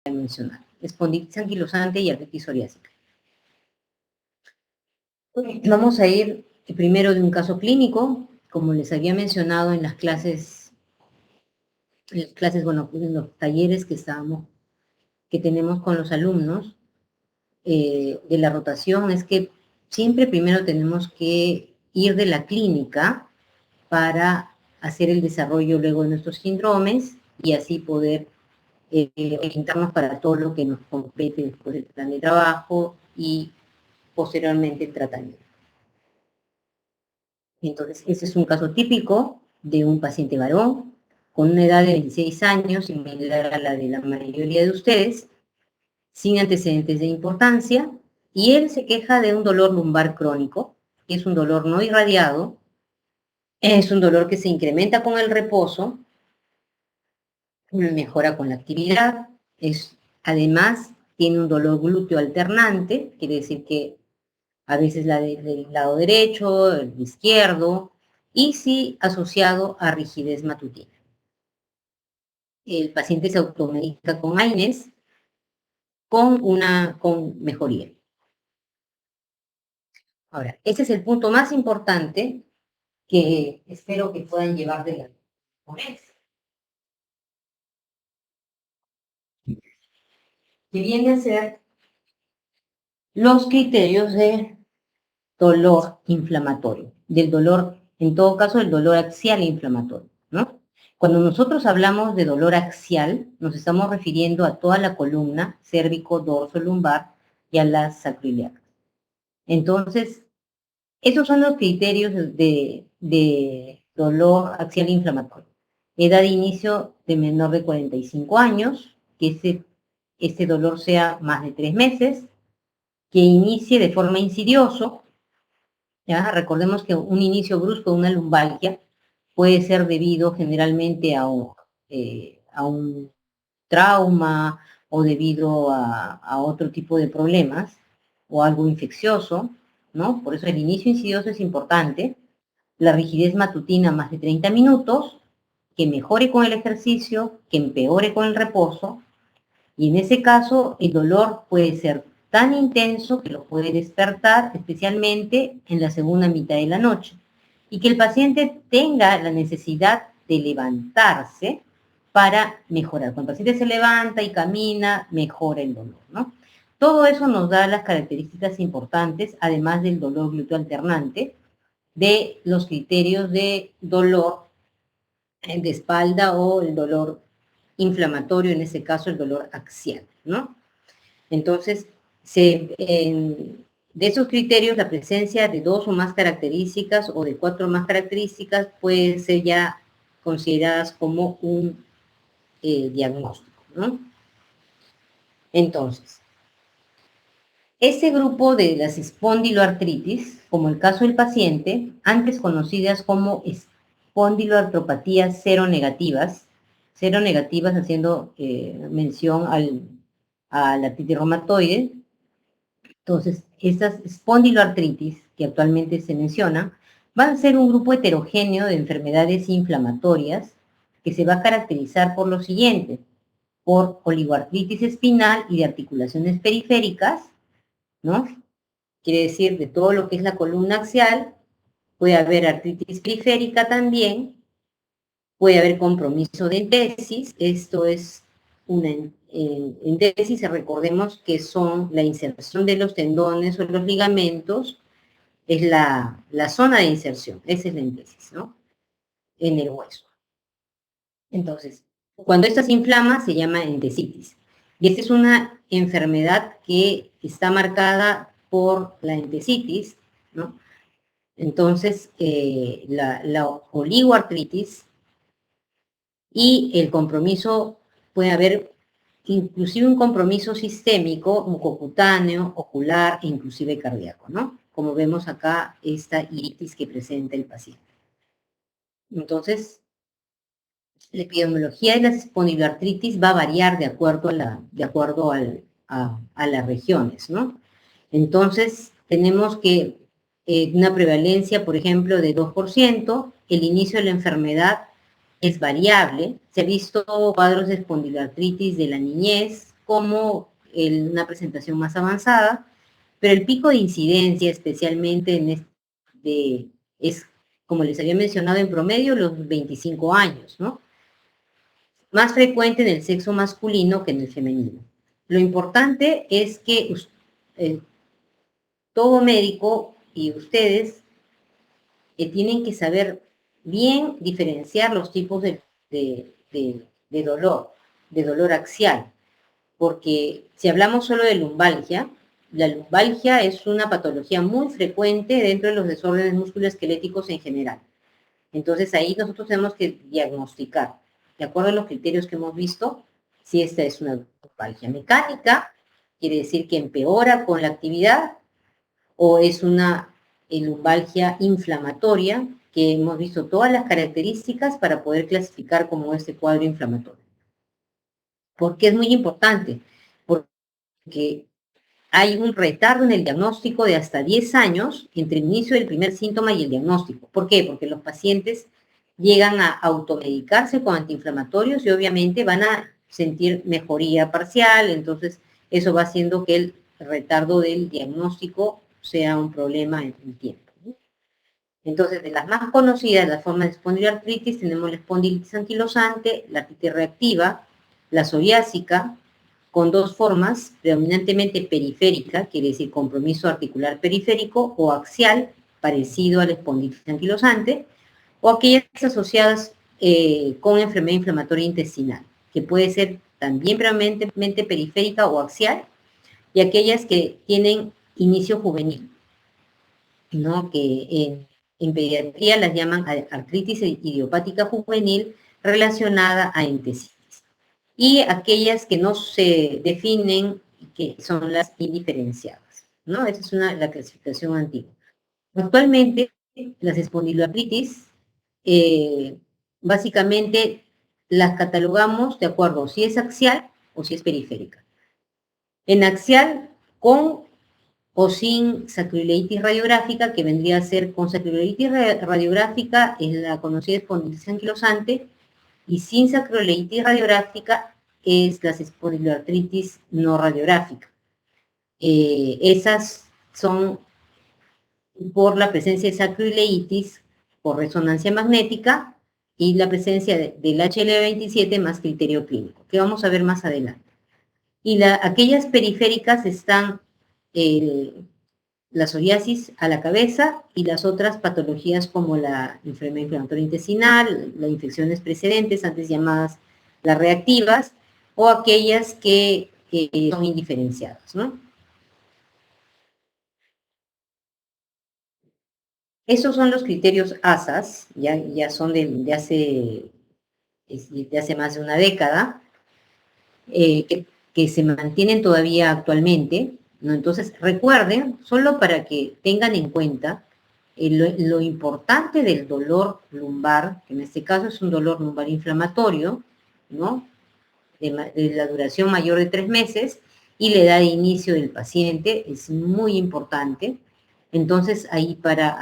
a mencionar. Espondilitis anquilosante y artritis psoriásica. Vamos a ir primero de un caso clínico, como les había mencionado en las clases, bueno, en los talleres que tenemos con los alumnos de la rotación, es que siempre primero tenemos que ir de la clínica para hacer el desarrollo luego de nuestros síndromes y así poder orientarnos para todo lo que nos compete después del plan de trabajo y posteriormente el tratamiento. Entonces, ese es un caso típico de un paciente varón con una edad de 26 años, similar a la de la mayoría de ustedes, sin antecedentes de importancia, y él se queja de un dolor lumbar crónico, que es un dolor no irradiado, es un dolor que se incrementa con el reposo, mejora con la actividad, además tiene un dolor glúteo alternante, quiere decir que a veces del lado derecho, el izquierdo, y sí asociado a rigidez matutina. El paciente se automedica con AINES con mejoría. Ahora, ese es el punto más importante que espero que puedan llevar de la ponencia, que viene a ser los criterios de dolor inflamatorio, del dolor, en todo caso, el dolor axial inflamatorio, ¿no? Cuando nosotros hablamos de dolor axial, nos estamos refiriendo a toda la columna, cérvico, dorso, lumbar y a las sacroiliacas. Entonces, esos son los criterios de dolor axial inflamatorio. Edad de inicio de menor de 45 años, que ese dolor sea más de 3 meses, que inicie de forma insidioso. ¿Ya? Recordemos que un inicio brusco de una lumbalgia puede ser debido generalmente a un trauma o debido a otro tipo de problemas o algo infeccioso, ¿no? Por eso el inicio insidioso es importante. La rigidez matutina más de 30 minutos, que mejore con el ejercicio, que empeore con el reposo, y en ese caso el dolor puede ser tan intenso que lo puede despertar, especialmente en la segunda mitad de la noche, y que el paciente tenga la necesidad de levantarse para mejorar. Cuando el paciente se levanta y camina, mejora el dolor, ¿no? Todo eso nos da las características importantes, además del dolor glúteo alternante, de los criterios de dolor de espalda o el dolor inflamatorio, en ese caso el dolor axial, ¿no? Entonces, de esos criterios, la presencia de 2 o más características o de 4 o más características pueden ser ya consideradas como un diagnóstico, ¿no? Entonces, ese grupo de las espondiloartritis, como el caso del paciente, antes conocidas como espondiloartropatías seronegativas haciendo mención a la artritis reumatoide. Entonces, estas espondiloartritis que actualmente se mencionan van a ser un grupo heterogéneo de enfermedades inflamatorias que se va a caracterizar por lo siguiente: por oligoartritis espinal y de articulaciones periféricas, ¿no? Quiere decir, de todo lo que es la columna axial, puede haber artritis periférica también, puede haber compromiso de entesis. Esto es una entesis, recordemos que son la inserción de los tendones o los ligamentos, es la zona de inserción, esa es la entesis, ¿no? En el hueso. Entonces, cuando esta se inflama se llama entesitis. Y esta es una enfermedad que está marcada por la entesitis, ¿no? Entonces, la oligoartritis y el compromiso, puede haber inclusive un compromiso sistémico, mucocutáneo, ocular e inclusive cardíaco, ¿no? Como vemos acá, esta iritis que presenta el paciente. Entonces, la epidemiología de la espondiloartritis va a variar de acuerdo a las regiones, ¿no? Entonces, tenemos que una prevalencia, por ejemplo, de 2%, el inicio de la enfermedad es variable. Se ha visto cuadros de espondiloartritis de la niñez como una presentación más avanzada, pero el pico de incidencia, especialmente es, como les había mencionado, en promedio los 25 años, ¿no? Más frecuente en el sexo masculino que en el femenino. Lo importante es que todo médico y ustedes tienen que saber bien diferenciar los tipos de dolor axial, porque si hablamos solo de lumbalgia, la lumbalgia es una patología muy frecuente dentro de los desórdenes musculoesqueléticos en general. Entonces ahí nosotros tenemos que diagnosticar, de acuerdo a los criterios que hemos visto, si esta es una lumbalgia mecánica, quiere decir que empeora con la actividad, o es una lumbalgia inflamatoria, que hemos visto todas las características para poder clasificar como este cuadro inflamatorio. ¿Por qué es muy importante? Porque hay un retardo en el diagnóstico de hasta 10 años entre el inicio del primer síntoma y el diagnóstico. ¿Por qué? Porque los pacientes llegan a automedicarse con antiinflamatorios y obviamente van a sentir mejoría parcial, entonces eso va haciendo que el retardo del diagnóstico sea un problema en el tiempo. Entonces, de las más conocidas, las formas de espondiloartritis, tenemos la espondilitis anquilosante, la artritis reactiva, la psoriásica, con dos formas, predominantemente periférica, quiere decir compromiso articular periférico, o axial, parecido a la espondilitis anquilosante, o aquellas asociadas con enfermedad inflamatoria intestinal, que puede ser también predominantemente periférica o axial, y aquellas que tienen inicio juvenil, ¿no? Que en pediatría las llaman artritis idiopática juvenil relacionada a entesitis. Y aquellas que no se definen, que son las indiferenciadas, ¿no? Esa es la clasificación antigua. Actualmente, las espondiloartritis, básicamente las catalogamos de acuerdo si es axial o si es periférica. En axial, con o sin sacroileitis radiográfica, que vendría a ser con sacroileitis radiográfica, es la conocida espondilitis anquilosante, y sin sacroileitis radiográfica es la espondiloartritis no radiográfica. Esas son por la presencia de sacroileitis por resonancia magnética y la presencia del HL27 más criterio clínico, que vamos a ver más adelante. Y aquellas periféricas están la psoriasis a la cabeza y las otras patologías como la enfermedad inflamatoria intestinal, las infecciones precedentes, antes llamadas las reactivas, o aquellas que son indiferenciadas, ¿no? Esos son los criterios ASAS, ya son de hace más de una década, que se mantienen todavía actualmente, ¿no? Entonces, recuerden, solo para que tengan en cuenta lo importante del dolor lumbar, que en este caso es un dolor lumbar inflamatorio, ¿no? De la duración mayor de 3 meses, y la edad de inicio del paciente es muy importante. Entonces, ahí para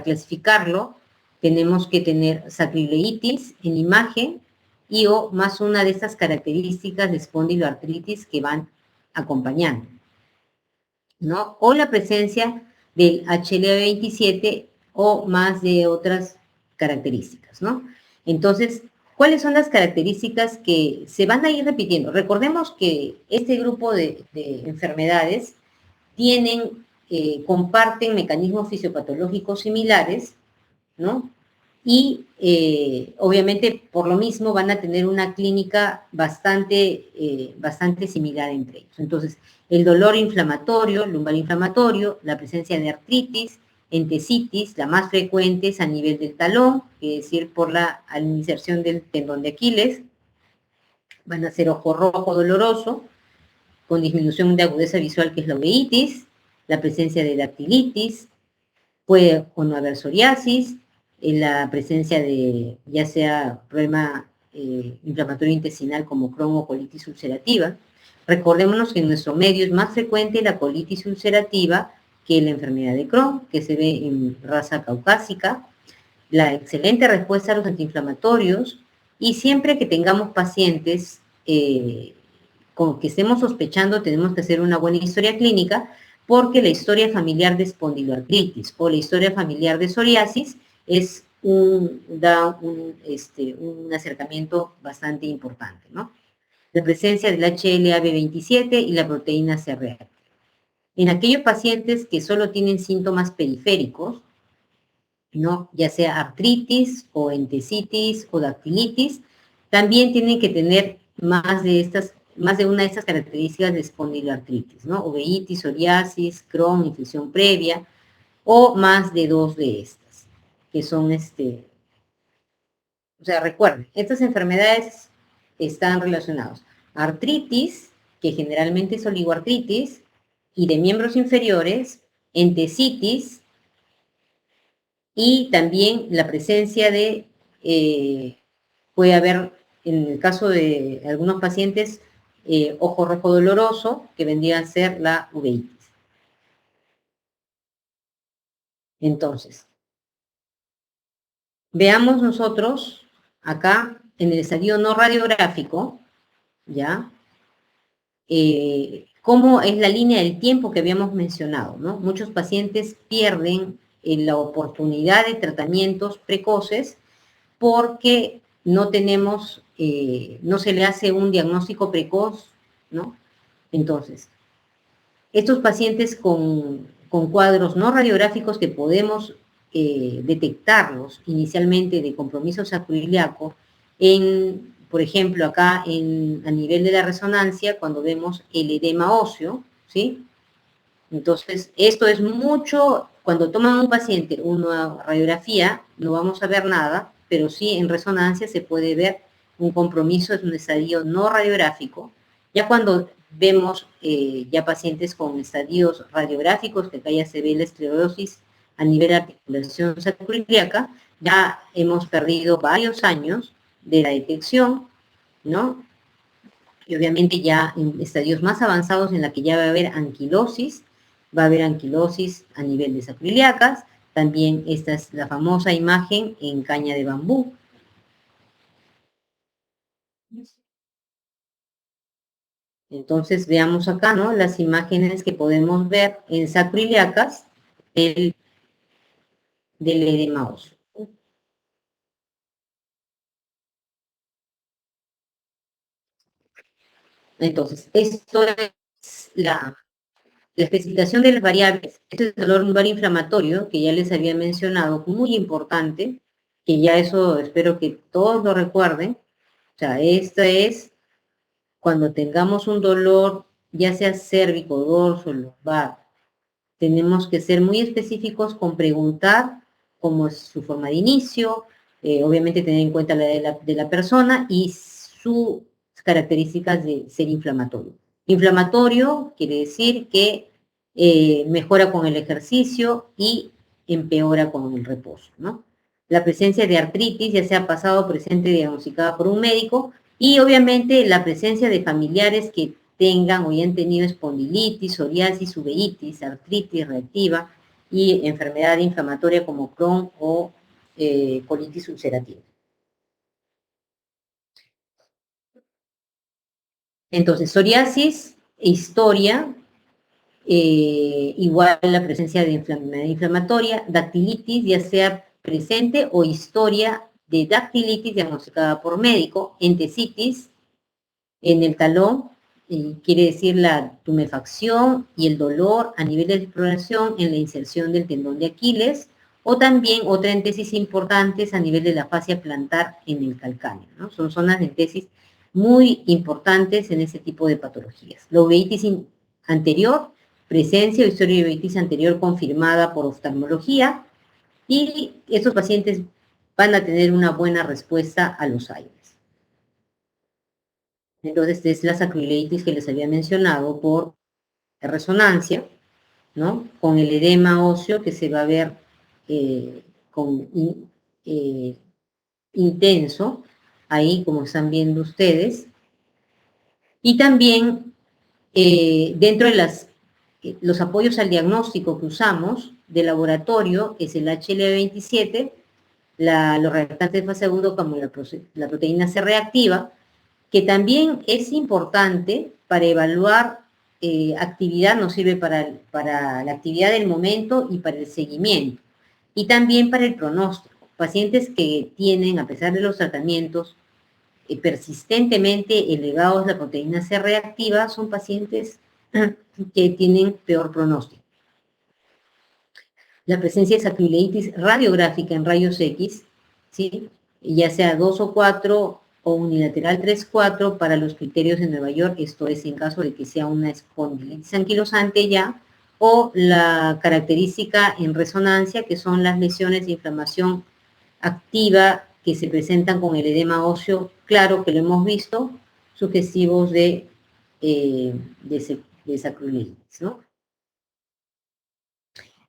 clasificarlo, tenemos que tener sacroileitis en imagen y o más una de estas características de espondiloartritis que van acompañando, ¿no? O la presencia del HLA27 o más de otras características, ¿no? Entonces, ¿cuáles son las características que se van a ir repitiendo? Recordemos que este grupo de enfermedades comparten mecanismos fisiopatológicos similares, ¿no? Y obviamente por lo mismo van a tener una clínica bastante similar entre ellos. Entonces, el dolor inflamatorio, lumbar inflamatorio, la presencia de artritis, entesitis, la más frecuente es a nivel del talón, es decir, por la inserción del tendón de Aquiles, van a ser ojo rojo doloroso, con disminución de agudeza visual, que es la uveitis, la presencia de dactilitis, puede o no haber psoriasis, la presencia de ya sea problema inflamatorio intestinal como Crohn o colitis ulcerativa. Recordémonos que en nuestro medio es más frecuente la colitis ulcerativa que la enfermedad de Crohn, que se ve en raza caucásica, la excelente respuesta a los antiinflamatorios, y siempre que tengamos pacientes con que estemos sospechando, tenemos que hacer una buena historia clínica, porque la historia familiar de espondiloartritis o la historia familiar de psoriasis da un acercamiento bastante importante, ¿no? La presencia del HLA-B27 y la proteína C reactiva. En aquellos pacientes que solo tienen síntomas periféricos, ¿no? Ya sea artritis o entesitis o dactilitis, también tienen que tener más de una de estas características de espondiloartritis, ¿no? Uveitis, psoriasis, Crohn, infección previa, o más de 2 de estas, que son o sea, recuerden, estas enfermedades están relacionadas. Artritis, que generalmente es oligoartritis, y de miembros inferiores, entesitis, y también la presencia puede haber, en el caso de algunos pacientes, ojo rojo doloroso, que vendría a ser la uveitis. Entonces, veamos nosotros acá en el estadio no radiográfico, ¿ya? Cómo es la línea del tiempo que habíamos mencionado, ¿no? Muchos pacientes pierden la oportunidad de tratamientos precoces porque no tenemos, no se le hace un diagnóstico precoz, ¿no? Entonces, estos pacientes con cuadros no radiográficos que podemos detectarlos inicialmente de compromiso sacroiliaco, por ejemplo, acá a nivel de la resonancia, cuando vemos el edema óseo, ¿sí? Entonces, esto es mucho, cuando toman un paciente una radiografía, no vamos a ver nada, pero sí en resonancia se puede ver un compromiso, es un estadio no radiográfico. Ya cuando vemos ya pacientes con estadios radiográficos, que acá ya se ve la esclerosis a nivel de articulación sacroiliaca, ya hemos perdido varios años de la detección, ¿no? Y obviamente ya en estadios más avanzados en la que ya va a haber anquilosis a nivel de sacroiliacas, también esta es la famosa imagen en caña de bambú. Entonces veamos acá, ¿no? Las imágenes que podemos ver en sacroiliacas del edema óseo. Entonces, esto es la especificación de las variables. Este es el dolor lumbar inflamatorio, que ya les había mencionado, muy importante, que ya eso espero que todos lo recuerden. O sea, esta es cuando tengamos un dolor, ya sea cérvico, dorso, lumbar, tenemos que ser muy específicos con preguntar cómo es su forma de inicio, obviamente tener en cuenta la de la persona y sus características de ser inflamatorio. Inflamatorio quiere decir que mejora con el ejercicio y empeora con el reposo, ¿no? La presencia de artritis, ya sea pasado o presente diagnosticada por un médico, y obviamente la presencia de familiares que tengan o hayan tenido espondilitis, psoriasis, uveitis, artritis reactiva y enfermedad inflamatoria como Crohn o colitis ulcerativa. Entonces, psoriasis, historia, igual la presencia de enfermedad inflamatoria, dactilitis, ya sea presente o historia de dactilitis diagnosticada por médico, entesitis en el talón, quiere decir la tumefacción y el dolor a nivel de exploración en la inserción del tendón de Aquiles, o también otra entesis importante a nivel de la fascia plantar en el calcáneo, ¿no? Son zonas de entesis muy importantes en ese tipo de patologías. La uveitis anterior, presencia o historia de uveitis anterior confirmada por oftalmología, y estos pacientes van a tener una buena respuesta a los AINES. Entonces, es la sacroiliitis que les había mencionado por resonancia, ¿no? Con el edema óseo que se va a ver intenso, ahí como están viendo ustedes. Y también dentro de los apoyos al diagnóstico que usamos de laboratorio es el HLA-27, los reactantes de fase agudo como la proteína C reactiva, que también es importante para evaluar actividad, nos sirve para la actividad del momento y para el seguimiento, y también para el pronóstico. Pacientes que tienen, a pesar de los tratamientos, persistentemente elevados la proteína C reactiva, son pacientes que tienen peor pronóstico. La presencia de sacroileitis radiográfica en rayos X, ¿sí?, ya sea 2 o 4 o unilateral 3-4 para los criterios de Nueva York, esto es en caso de que sea una espondilitis anquilosante ya, o la característica en resonancia, que son las lesiones de inflamación activa que se presentan con el edema óseo claro, que lo hemos visto, sugestivos de sacroileitis, ¿no?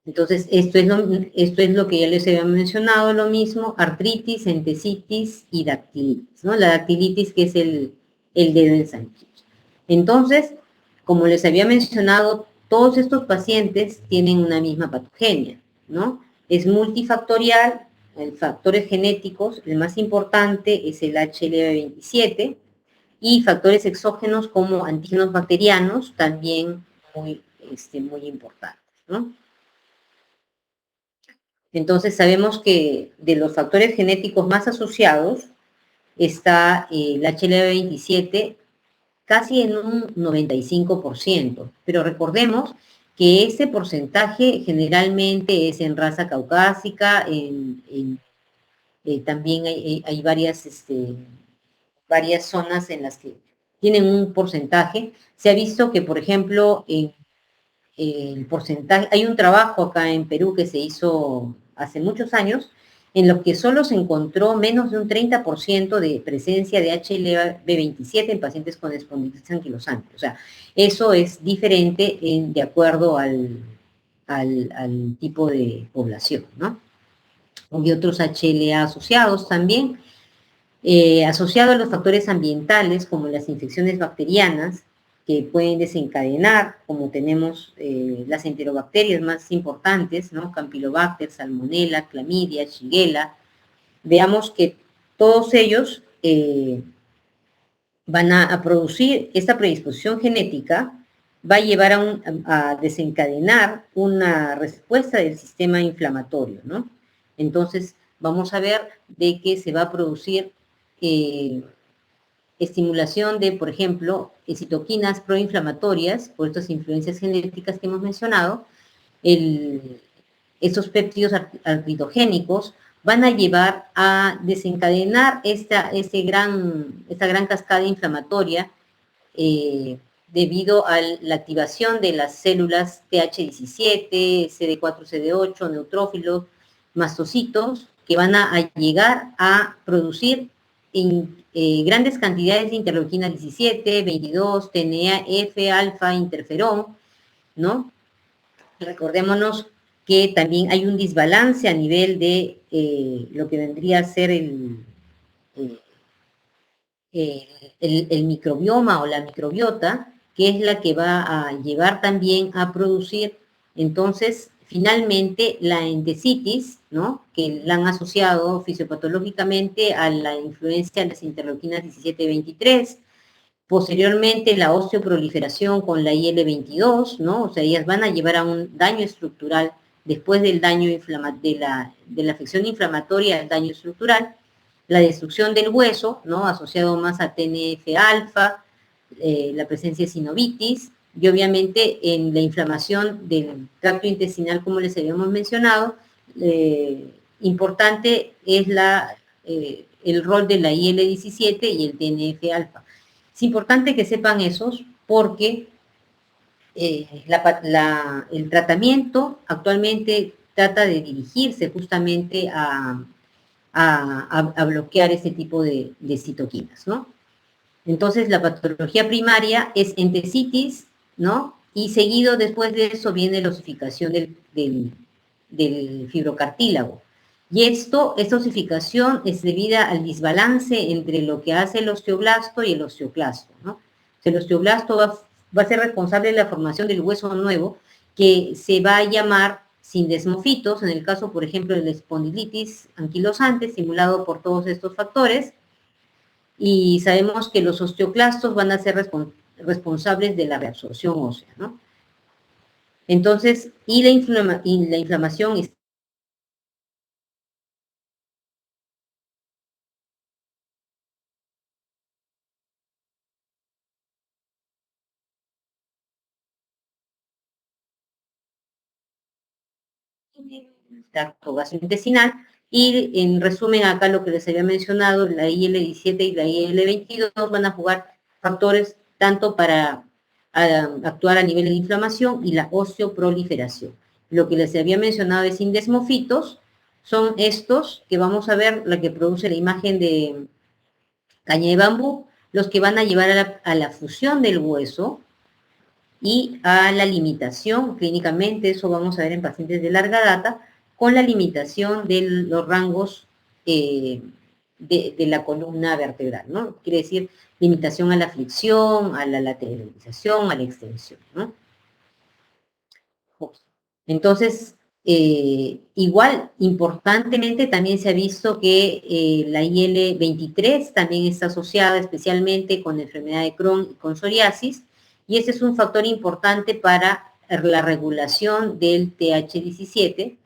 Entonces, esto es lo que ya les había mencionado, lo mismo, artritis, entesitis y dactilitis, ¿no? La dactilitis, que es el dedo ensanchado. Entonces, como les había mencionado, todos estos pacientes tienen una misma patogenia, ¿no? Es multifactorial, factores genéticos, el más importante es el HLA27, y factores exógenos como antígenos bacterianos, también muy importantes, ¿no? Entonces sabemos que de los factores genéticos más asociados está el HLA27 casi en un 95%, pero recordemos que ese porcentaje generalmente es en raza caucásica, también hay varias zonas en las que tienen un porcentaje. Se ha visto que, por ejemplo, el porcentaje, hay un trabajo acá en Perú que se hizo hace muchos años, en lo que solo se encontró menos de un 30% de presencia de HLA-B27 en pacientes con espondilitis anquilosante. O sea, eso es diferente de acuerdo al tipo de población, ¿no? Hay otros HLA asociados también, asociados a los factores ambientales, como las infecciones bacterianas, que pueden desencadenar, como tenemos las enterobacterias más importantes, ¿no? Campylobacter, Salmonella, Clamidia, Shigella. Veamos que todos ellos van a producir esta predisposición genética, va a llevar a desencadenar una respuesta del sistema inflamatorio, ¿no? Entonces, vamos a ver de que se va a producir estimulación de, por ejemplo, citoquinas proinflamatorias, por estas influencias genéticas que hemos mencionado. Estos péptidos artritogénicos van a llevar a desencadenar esta gran cascada inflamatoria debido a la activación de las células TH17, CD4-CD8, neutrófilos, mastocitos, que van a llegar a producir grandes cantidades de interleuquina 17, 22, TNA, F, alfa, interferón, ¿no? Recordémonos que también hay un desbalance a nivel de lo que vendría a ser el microbioma o la microbiota, que es la que va a llevar también a producir, entonces, finalmente, la entesitis, ¿no?, que la han asociado fisiopatológicamente a la influencia de las interleuquinas 17-23, posteriormente la osteoproliferación con la IL-22, ¿no? O sea, ellas van a llevar a un daño estructural después del daño de la afección inflamatoria al daño estructural, la destrucción del hueso, ¿no?, asociado más a TNF-alfa, la presencia de sinovitis, y obviamente en la inflamación del tracto intestinal, como les habíamos mencionado, importante es el rol de la IL-17 y el TNF-alfa. Es importante que sepan esos porque el tratamiento actualmente trata de dirigirse justamente a bloquear ese tipo de citoquinas, ¿no? Entonces, la patología primaria es entesitis, ¿no? Y seguido después de eso viene la osificación del fibrocartílago. Y esta osificación es debida al desbalance entre lo que hace el osteoblasto y el osteoclasto, ¿no? El osteoblasto va a ser responsable de la formación del hueso nuevo, que se va a llamar sindesmofitos, en el caso, por ejemplo, de la espondilitis anquilosante, estimulado por todos estos factores, y sabemos que los osteoclastos van a ser responsables de la reabsorción ósea, ¿no? Entonces, y la inflamación tracto gastrointestinal, y en resumen acá lo que les había mencionado, la IL-17 y la IL-22 van a jugar factores tanto para actuar a nivel de inflamación y la osteoproliferación. Lo que les había mencionado de sindesmofitos son estos que vamos a ver, la que produce la imagen de caña de bambú, los que van a llevar a la fusión del hueso y a la limitación clínicamente, eso vamos a ver en pacientes de larga data, con la limitación de los rangos de la columna vertebral, ¿no? Quiere decir limitación a la flexión, a la lateralización, a la extensión, ¿no? Entonces, igual, importantemente también se ha visto que la IL-23 también está asociada especialmente con la enfermedad de Crohn y con psoriasis, y ese es un factor importante para la regulación del TH17,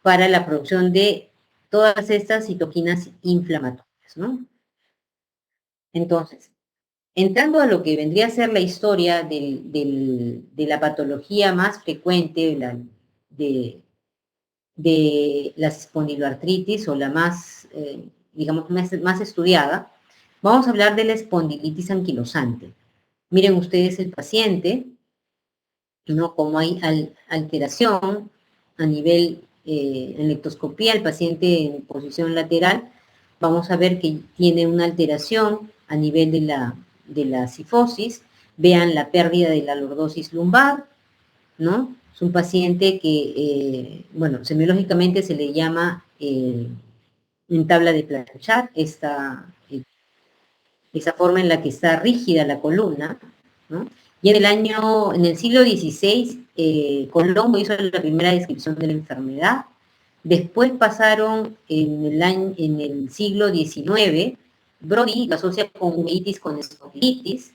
para la producción de todas estas citoquinas inflamatorias, ¿no? Entonces, entrando a lo que vendría a ser la historia de la patología más frecuente, de, de la espondiloartritis o la más, digamos, más estudiada, vamos a hablar de la espondilitis anquilosante. Miren ustedes el paciente, ¿no? Como hay alteración a nivel en lectoscopía, el paciente en posición lateral, vamos a ver que tiene una alteración a nivel de la cifosis, vean la pérdida de la lordosis lumbar, ¿no? Es un paciente que, bueno, semiológicamente se le llama en tabla de planchar, esa forma en la que está rígida la columna, ¿no? Y en el siglo XVI, Colombo hizo la primera descripción de la enfermedad. Después pasaron en el siglo XIX, Brody lo asocia con uveitis con espondilitis,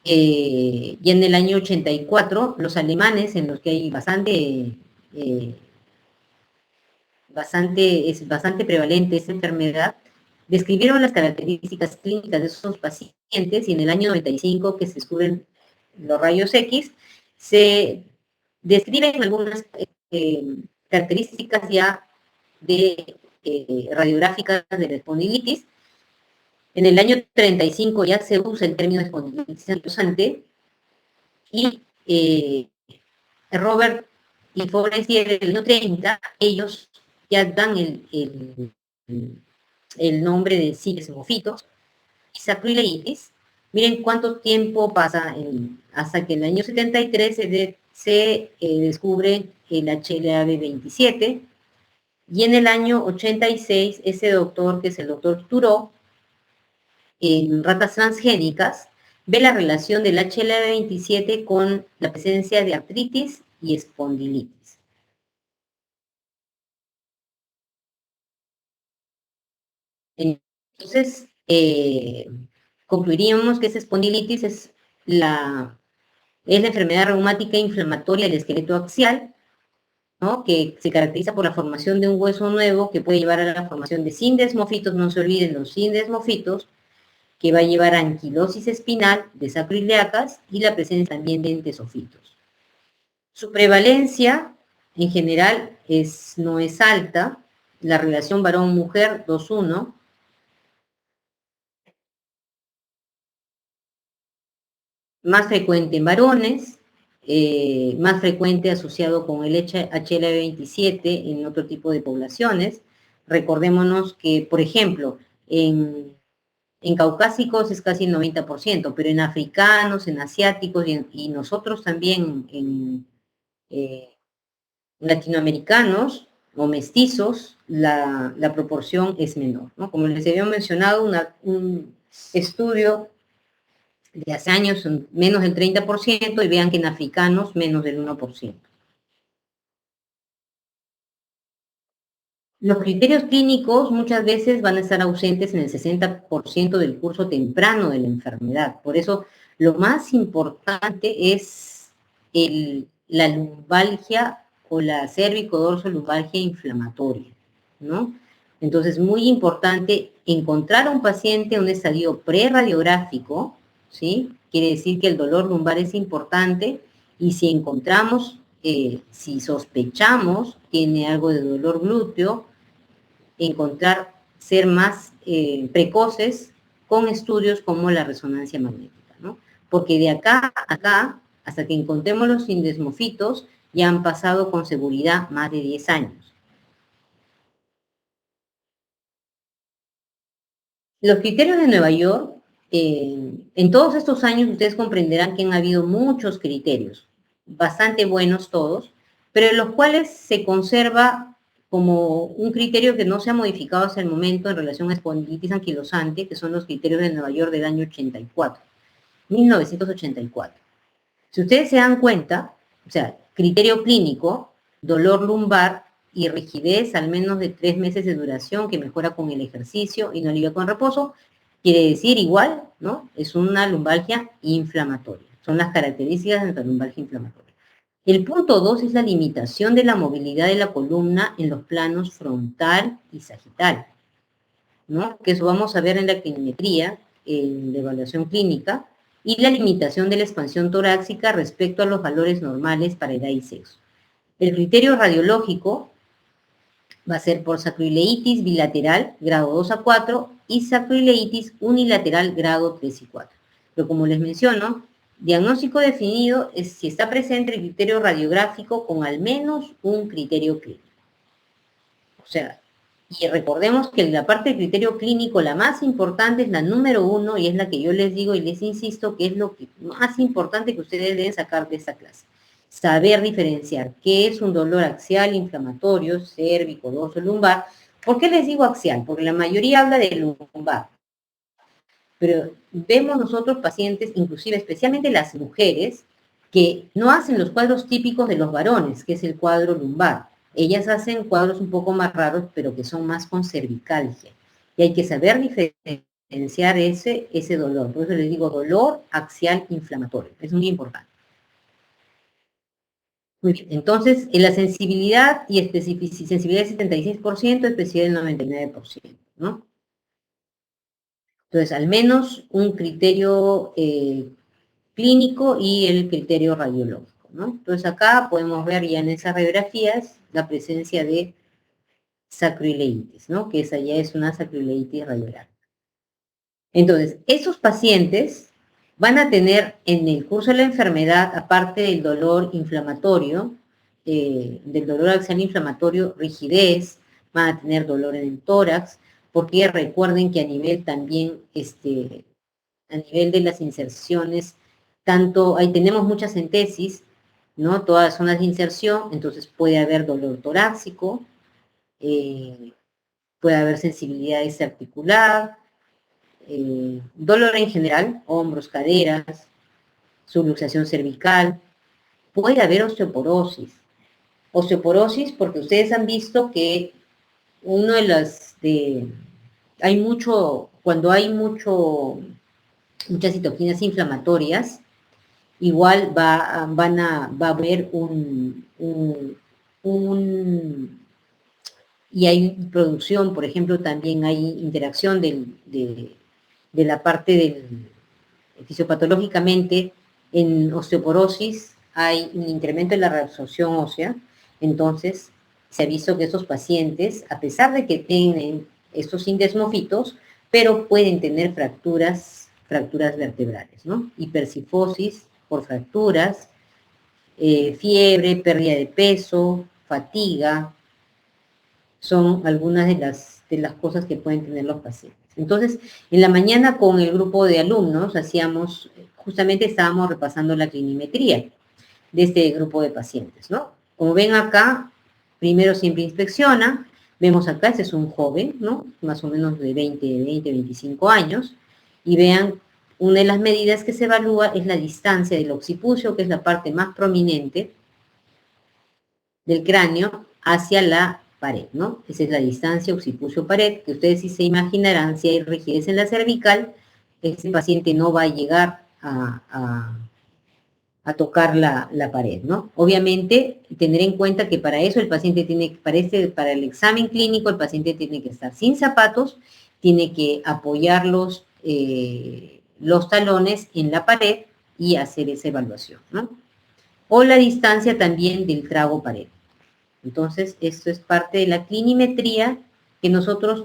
y en el año 84, los alemanes, en los que hay eh, es bastante prevalente esa enfermedad, describieron las características clínicas de esos pacientes, y en el año 95, que se descubren los rayos X, se describen algunas características ya radiográficas de la espondilitis. En el año 35 ya se usa el término espondilitis anquilosante, y Robert y Forestier en el año 30, ellos ya dan el nombre de sindesmofitos y sacroileitis. Miren cuánto tiempo pasa hasta que en el año 73 se descubre el HLA-B27, y en el año 86 ese doctor, que es el doctor Turó, en ratas transgénicas, ve la relación del HLA-27 con la presencia de artritis y espondilitis. Entonces, concluiríamos que esa espondilitis es la enfermedad reumática inflamatoria del esqueleto axial, ¿no? Que se caracteriza por la formación de un hueso nuevo que puede llevar a la formación de sindesmofitos, no se olviden los sindesmofitos, que va a llevar a anquilosis espinal de sacroiliacas y la presencia también de entesofitos. Su prevalencia en general no es alta, la relación varón-mujer 2:1, más frecuente en varones, más frecuente asociado con el HLA-27 en otro tipo de poblaciones. Recordémonos que, por ejemplo, en caucásicos es casi el 90%, pero en africanos, en asiáticos y nosotros también en latinoamericanos o mestizos, la proporción es menor, ¿no? Como les había mencionado, un estudio de hace años son menos del 30%, y vean que en africanos menos del 1%. Los criterios clínicos muchas veces van a estar ausentes en el 60% del curso temprano de la enfermedad. Por eso, lo más importante es la lumbalgia o la cérvico-dorso-lumbalgia inflamatoria, ¿no? Entonces, muy importante encontrar a un paciente en un estadio preradiográfico, ¿sí? Quiere decir que el dolor lumbar es importante y si encontramos, si sospechamos, tiene algo de dolor glúteo, encontrar, ser más precoces con estudios como la resonancia magnética, ¿no? Porque de acá a acá, hasta que encontremos los sindesmofitos, ya han pasado con seguridad más de 10 años. Los criterios de Nueva York, en todos estos años ustedes comprenderán que han habido muchos criterios, bastante buenos todos, pero en los cuales se conserva como un criterio que no se ha modificado hasta el momento en relación a espondilitis anquilosante, que son los criterios de Nueva York del año 84, 1984. Si ustedes se dan cuenta, o sea, criterio clínico, dolor lumbar y rigidez al menos de 3 meses de duración que mejora con el ejercicio y no alivia con reposo, quiere decir igual, ¿no? Es una lumbalgia inflamatoria. Son las características de la lumbalgia inflamatoria. El punto 2 es la limitación de la movilidad de la columna en los planos frontal y sagital, ¿no? Que eso vamos a ver en la clinimetría, en la evaluación clínica, y la limitación de la expansión torácica respecto a los valores normales para edad y sexo. El criterio radiológico va a ser por sacroileitis bilateral, grado 2 a 4, y sacroileitis unilateral, grado 3 y 4. Pero como les menciono, diagnóstico definido es si está presente el criterio radiográfico con al menos un criterio clínico. O sea, y recordemos que la parte del criterio clínico, la más importante es la número 1 y es la que yo les digo y les insisto que es lo más importante que ustedes deben sacar de esta clase. Saber diferenciar qué es un dolor axial inflamatorio, cérvico, dorso, lumbar. ¿Por qué les digo axial? Porque la mayoría habla de lumbar. Pero vemos nosotros pacientes, inclusive especialmente las mujeres, que no hacen los cuadros típicos de los varones, que es el cuadro lumbar. Ellas hacen cuadros un poco más raros, pero que son más con cervicalgia. Y hay que saber diferenciar ese dolor. Por eso les digo dolor axial inflamatorio. Es muy importante. Muy bien. Entonces, en la sensibilidad y sensibilidad del 76%, especialidad del 99%, ¿no? Entonces, al menos un criterio clínico y el criterio radiológico, ¿no? Entonces, acá podemos ver ya en esas radiografías la presencia de sacroileitis, ¿no? Que esa ya es una sacroileitis radiográfica. Entonces, esos pacientes van a tener en el curso de la enfermedad, aparte del dolor inflamatorio, del dolor axial inflamatorio, rigidez, van a tener dolor en el tórax, porque recuerden que a nivel también, a nivel de las inserciones, tanto, ahí tenemos muchas entesis, ¿no? Todas las zonas de inserción, entonces puede haber dolor torácico, puede haber sensibilidad desarticular, dolor en general, hombros, caderas, subluxación cervical, puede haber osteoporosis. Osteoporosis porque ustedes han visto que uno de las, hay mucho, cuando hay muchas citoquinas inflamatorias, igual va a haber y hay producción, por ejemplo, también hay interacción de la parte del fisiopatológicamente en osteoporosis hay un incremento en la reabsorción ósea, entonces se ha visto que esos pacientes, a pesar de que tienen estos sindesmofitos, pero pueden tener fracturas vertebrales, ¿no? Hipercifosis por fracturas, fiebre, pérdida de peso, fatiga, son algunas de las cosas que pueden tener los pacientes. Entonces, en la mañana con el grupo de alumnos justamente estábamos repasando la clinimetría de este grupo de pacientes, ¿no? Como ven acá, primero siempre inspecciona, vemos acá, este es un joven, ¿no? Más o menos de 25 años, y vean, una de las medidas que se evalúa es la distancia del occipucio, que es la parte más prominente del cráneo, hacia la pared, ¿no? Esa es la distancia occipucio-pared, que ustedes sí se imaginarán, si hay rigidez en la cervical, ese paciente no va a llegar a tocar la pared, ¿no? Obviamente, tener en cuenta que para eso el paciente tiene, para el examen clínico, el paciente tiene que estar sin zapatos, tiene que apoyar los talones en la pared y hacer esa evaluación, ¿no? O la distancia también del trago pared. Entonces, esto es parte de la clinimetría que nosotros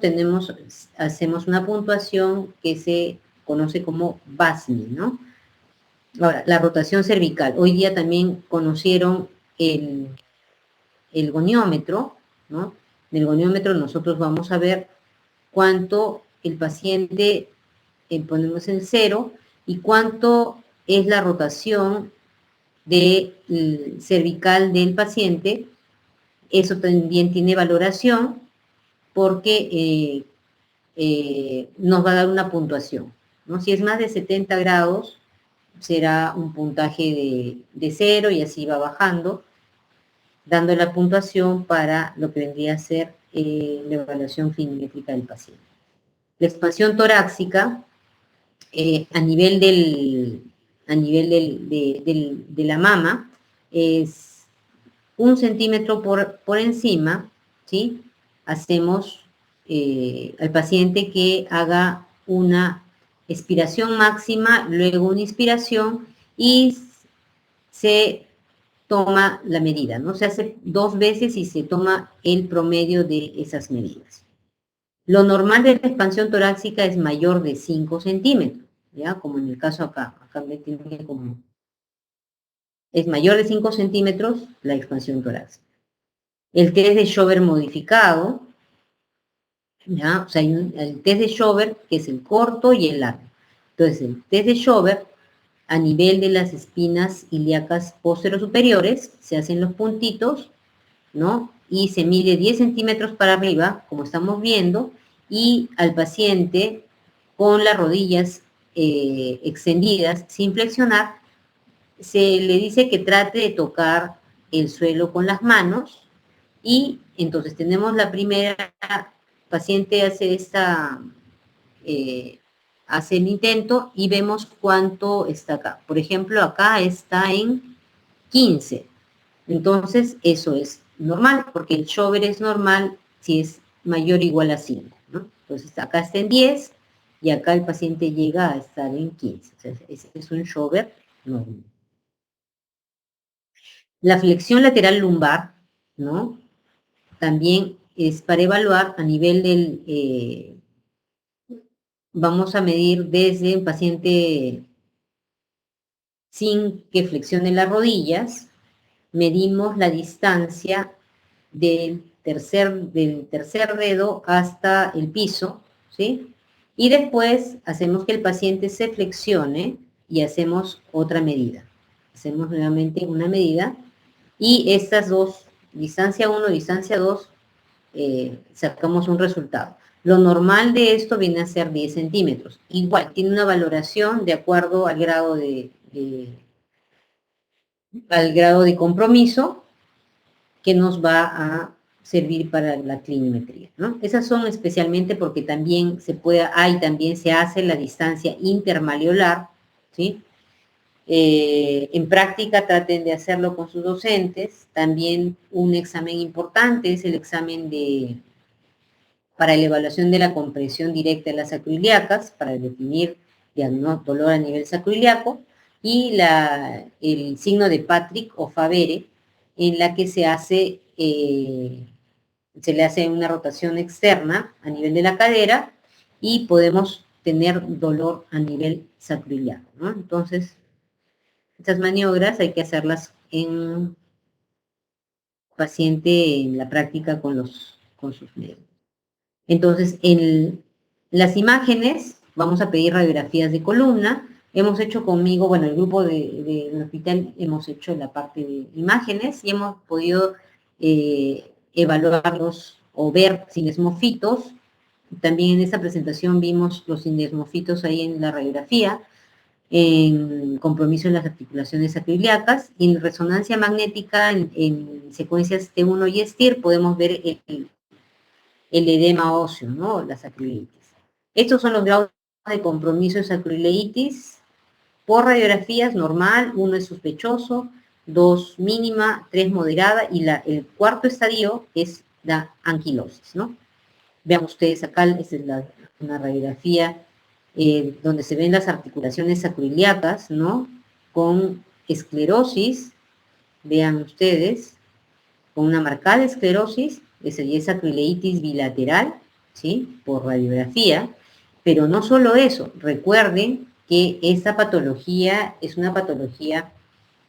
hacemos una puntuación que se conoce como BASMI, ¿no? Ahora, la rotación cervical. Hoy día también conocieron el goniómetro, ¿no? En el goniómetro nosotros vamos a ver cuánto el paciente, ponemos en 0, y cuánto es la rotación cervical del paciente. Eso también tiene valoración porque nos va a dar una puntuación, ¿no? Si es más de 70 grados, será un puntaje de 0 y así va bajando, dando la puntuación para lo que vendría a ser la evaluación clinimétrica del paciente. La expansión torácica, a nivel de la mama, es 1 centímetro por encima, ¿sí? Hacemos al paciente que haga una expiración máxima, luego una inspiración y se toma la medida, ¿no? Se hace 2 veces y se toma el promedio de esas medidas. Lo normal de la expansión torácica es mayor de 5 centímetros, ¿ya? Como en el caso acá me tiene como... Es mayor de 5 centímetros la expansión torácica. El test de Schober modificado, ¿ya? O sea, hay el test de Schober, que es el corto y el largo. Entonces, el test de Schober, a nivel de las espinas ilíacas posterior-superiores, se hacen los puntitos, ¿no? Y se mide 10 centímetros para arriba, como estamos viendo, y al paciente con las rodillas extendidas, sin flexionar, se le dice que trate de tocar el suelo con las manos, y entonces tenemos la primera, paciente hace el intento y vemos cuánto está acá. Por ejemplo, acá está en 15. Entonces, eso es normal, porque el Schober es normal si es mayor o igual a 5, ¿no? Entonces, acá está en 10 y acá el paciente llega a estar en 15. O sea, es un Schober normal. La flexión lateral lumbar, ¿no? También es para evaluar a nivel vamos a medir desde un paciente sin que flexione las rodillas, medimos la distancia del tercer dedo hasta el piso, ¿sí? Y después hacemos que el paciente se flexione y hacemos otra medida. Hacemos nuevamente una medida y estas dos, distancia 1, distancia 2, sacamos un resultado. Lo normal de esto viene a ser 10 centímetros. Igual, tiene una valoración de acuerdo al grado de compromiso que nos va a servir para la clinimetría, ¿no? Esas son especialmente porque también se hace la distancia intermalleolar, ¿sí? En práctica traten de hacerlo con sus docentes. También un examen importante es el examen para la evaluación de la compresión directa de las sacroiliacas, para definir dolor a nivel sacroiliaco, y el signo de Patrick o Favere, en la que se le hace una rotación externa a nivel de la cadera y podemos tener dolor a nivel sacroiliaco, ¿no? Entonces, estas maniobras hay que hacerlas en paciente en la práctica con sus médicos. Entonces, en las imágenes, vamos a pedir radiografías de columna. Hemos hecho conmigo, bueno, el grupo del hospital hemos hecho la parte de imágenes y hemos podido evaluarlos o ver sinesmofitos. También en esta presentación vimos los sinesmofitos ahí en la radiografía. en compromiso en las articulaciones sacroiliacas, y en resonancia magnética en secuencias T1 y STIR podemos ver el edema óseo, ¿no? La sacroileitis. Estos son los grados de compromiso de sacroileitis por radiografías: normal, 1 es sospechoso, 2 mínima, 3 moderada, y el cuarto estadio es la anquilosis, ¿no? Vean ustedes acá, esta es una radiografía donde se ven las articulaciones sacroiliacas, ¿no? Con esclerosis, vean ustedes, con una marcada esclerosis, que sería sacroileitis bilateral, ¿sí? Por radiografía. Pero no solo eso, recuerden que esta patología es una patología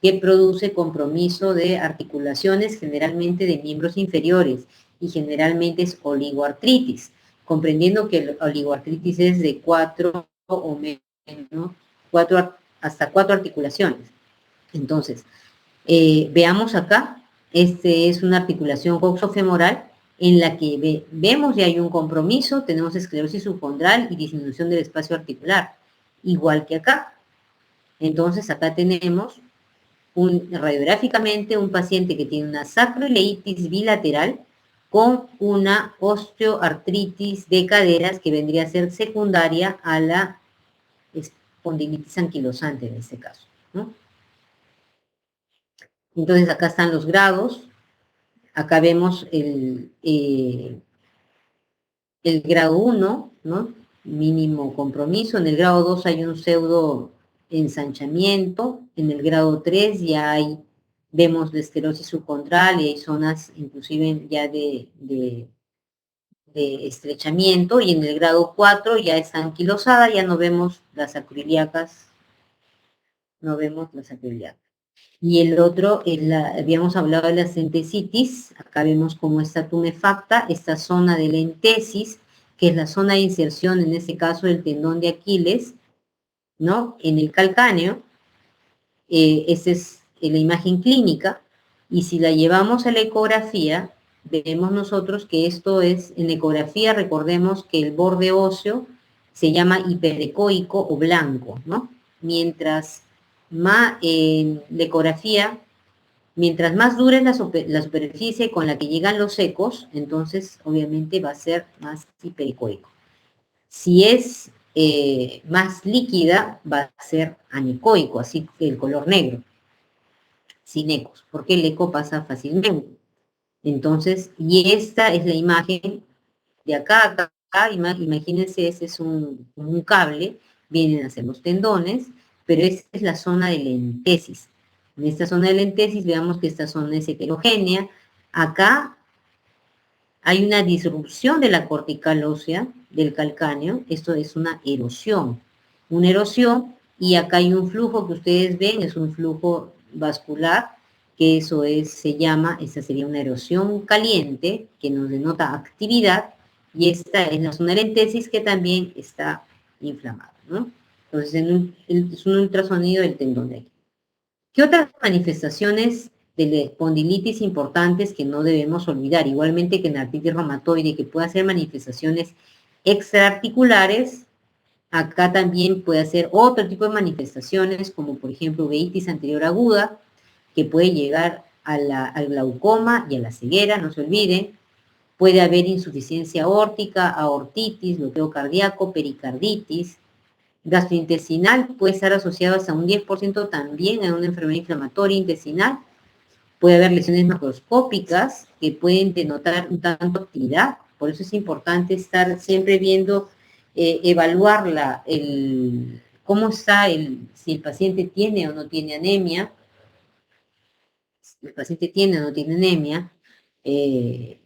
que produce compromiso de articulaciones, generalmente de miembros inferiores, y generalmente es oligoartritis, comprendiendo que la oligoartritis es de 4 o menos, hasta 4 articulaciones. Entonces, veamos acá, este es una articulación coxofemoral en la que vemos ya hay un compromiso, tenemos esclerosis subcondral y disminución del espacio articular, igual que acá. Entonces, acá tenemos radiográficamente un paciente que tiene una sacroileitis bilateral con una osteoartritis de caderas que vendría a ser secundaria a la espondilitis anquilosante en este caso, ¿no? Entonces acá están los grados, acá vemos el grado 1, ¿no? Mínimo compromiso, en el grado 2 hay un pseudo ensanchamiento, en el grado 3 ya vemos la esclerosis subcondral y hay zonas inclusive ya de estrechamiento, y en el grado 4 ya está anquilosada, ya no vemos las sacroiliacas, Y el otro, habíamos hablado de la centesitis, acá vemos cómo está tumefacta, esta zona de la entesis, que es la zona de inserción, en este caso del tendón de Aquiles, ¿no? En el calcáneo, esta es la imagen clínica, y si la llevamos a la ecografía, vemos nosotros que esto es, en la ecografía recordemos que el borde óseo se llama hiperecoico o blanco, ¿no? Mientras más, la ecografía, mientras más dura es la superficie con la que llegan los ecos, entonces obviamente va a ser más hiperecoico. Si es más líquida, va a ser anecoico, así que el color negro, sin ecos, porque el eco pasa fácilmente. Entonces, y esta es la imagen de acá, imagínense, ese es un cable, vienen a ser los tendones, pero esta es la zona de la entesis. En esta zona de la entesis veamos que esta zona es heterogénea. Acá hay una disrupción de la cortical ósea del calcáneo, esto es una erosión, y acá hay un flujo que ustedes ven, es un flujo vascular, que eso esta sería una erosión caliente, que nos denota actividad, y esta es la zona de la entesis que también está inflamada, ¿no? Entonces, es un ultrasonido del tendón de aquí. ¿Qué otras manifestaciones de la espondilitis importantes que no debemos olvidar? Igualmente que en la artritis reumatoide, que puede hacer manifestaciones extraarticulares, acá también puede hacer otro tipo de manifestaciones, como por ejemplo uveitis anterior aguda, que puede llegar al glaucoma y a la ceguera, no se olviden. Puede haber insuficiencia aórtica, aortitis, bloqueo cardíaco, pericarditis. Gastrointestinal puede estar asociado hasta un 10% también a una enfermedad inflamatoria intestinal. Puede haber lesiones macroscópicas que pueden denotar un tanto actividad. Por eso es importante estar siempre viendo, evaluar cómo está si el paciente tiene o no tiene anemia. Si el paciente tiene o no tiene anemia. Y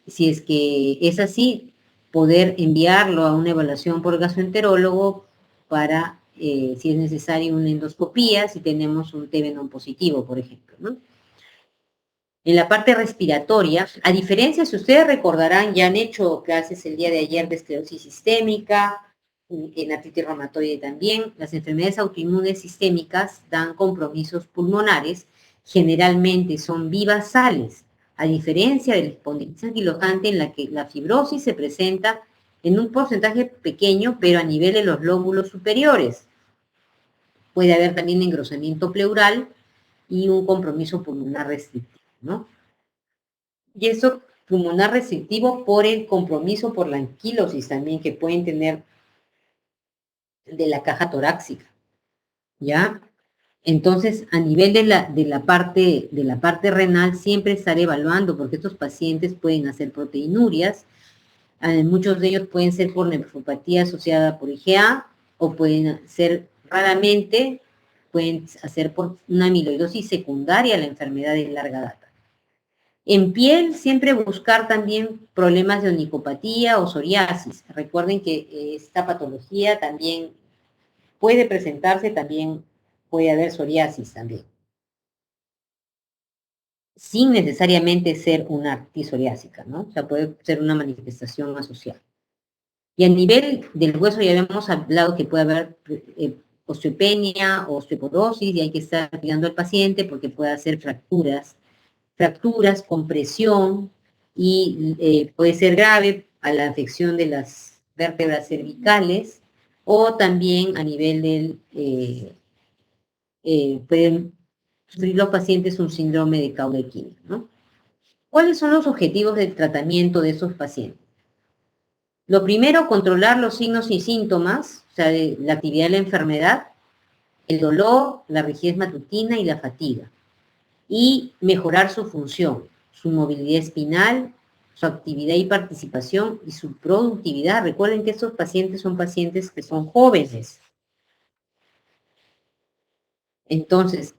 si es que es así, poder enviarlo a una evaluación por gastroenterólogo para, si es necesario, una endoscopía, si tenemos un TB no positivo, por ejemplo, ¿no? En la parte respiratoria, a diferencia, si ustedes recordarán, ya han hecho clases el día de ayer de esclerosis sistémica, en artritis reumatoide también, las enfermedades autoinmunes sistémicas dan compromisos pulmonares, generalmente son vivasales, a diferencia del espondilitis anquilosante, en la que la fibrosis se presenta en un porcentaje pequeño, pero a nivel de los lóbulos superiores. Puede haber también engrosamiento pleural y un compromiso pulmonar restrictivo, ¿no? Y eso pulmonar restrictivo por el compromiso por la anquilosis también que pueden tener de la caja torácica, ¿ya? Entonces, a nivel de la parte renal, siempre estar evaluando, porque estos pacientes pueden hacer proteinurias, muchos de ellos pueden ser por nefropatía asociada por IgA, o pueden ser raramente, pueden hacer por una amiloidosis secundaria a la enfermedad de larga data. En piel, siempre buscar también problemas de onicopatía o psoriasis. Recuerden que esta patología también puede presentarse, también puede haber psoriasis también, sin necesariamente ser una actitis psoriásica, ¿no? O sea, puede ser una manifestación asociada. Y a nivel del hueso ya habíamos hablado que puede haber osteopenia o osteoporosis y hay que estar cuidando al paciente porque puede hacer fracturas, compresión y puede ser grave a la afección de las vértebras cervicales o también a nivel del, pueden sufrir los pacientes un síndrome de Cauda-Equina, ¿no? ¿Cuáles son los objetivos del tratamiento de esos pacientes? Lo primero, controlar los signos y síntomas, o sea, de la actividad de la enfermedad, el dolor, la rigidez matutina y la fatiga. Y mejorar su función, su movilidad espinal, su actividad y participación y su productividad. Recuerden que estos pacientes son pacientes que son jóvenes. Entonces,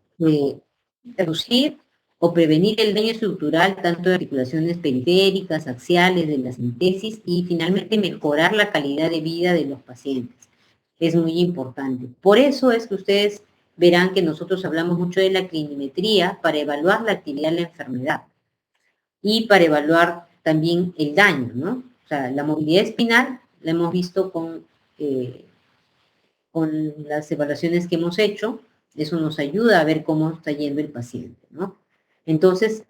reducir o prevenir el daño estructural tanto de articulaciones periféricas, axiales, de la síntesis y finalmente mejorar la calidad de vida de los pacientes. Es muy importante. Por eso es que ustedes verán que nosotros hablamos mucho de la clinimetría para evaluar la actividad de la enfermedad y para evaluar también el daño, ¿no? O sea, la movilidad espinal la hemos visto con las evaluaciones que hemos hecho, eso nos ayuda a ver cómo está yendo el paciente, ¿no? Entonces,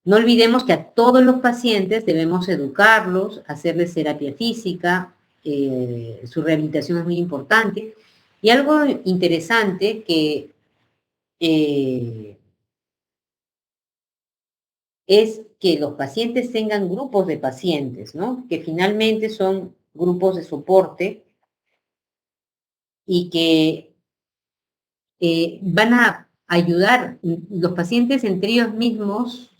no olvidemos que a todos los pacientes debemos educarlos, hacerles terapia física, su rehabilitación es muy importante. Y algo interesante que es que los pacientes tengan grupos de pacientes, ¿no? Que finalmente son grupos de soporte y que van a ayudar, los pacientes entre ellos mismos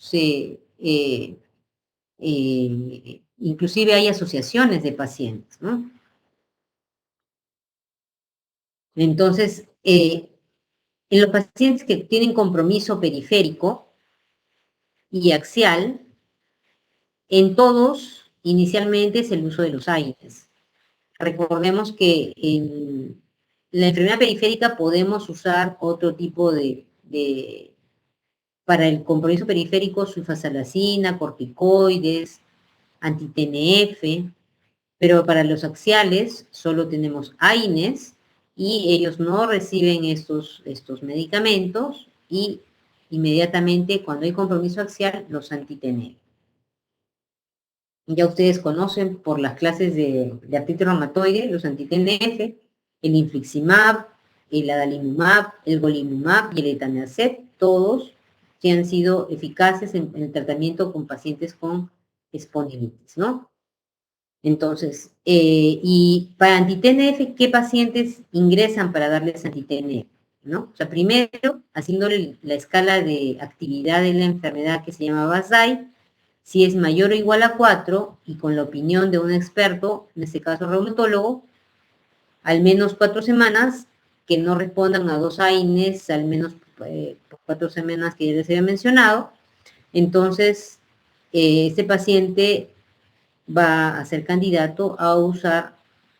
inclusive hay asociaciones de pacientes, ¿no? Entonces, en los pacientes que tienen compromiso periférico y axial, en todos, inicialmente es el uso de los AINES. Recordemos que en la enfermedad periférica podemos usar otro tipo para el compromiso periférico, sulfasalacina, corticoides, anti-TNF, pero para los axiales solo tenemos AINES y ellos no reciben estos medicamentos y inmediatamente cuando hay compromiso axial los anti-TNF. Ya ustedes conocen por las clases de artritis reumatoide, los anti-TNF, el infliximab, el adalimumab, el golimumab y el etanercept, todos que han sido eficaces en el tratamiento con pacientes con espondilitis, ¿no? Entonces, y para anti-TNF, ¿qué pacientes ingresan para darles anti-TNF? ¿No? O sea, primero, haciéndole la escala de actividad de la enfermedad que se llama BASDAI, si es mayor o igual a 4, y con la opinión de un experto, en este caso reumatólogo, al menos 4 semanas, que no respondan a 2 AINES, al menos por 4 semanas que ya les había mencionado, entonces este paciente va a ser candidato a usar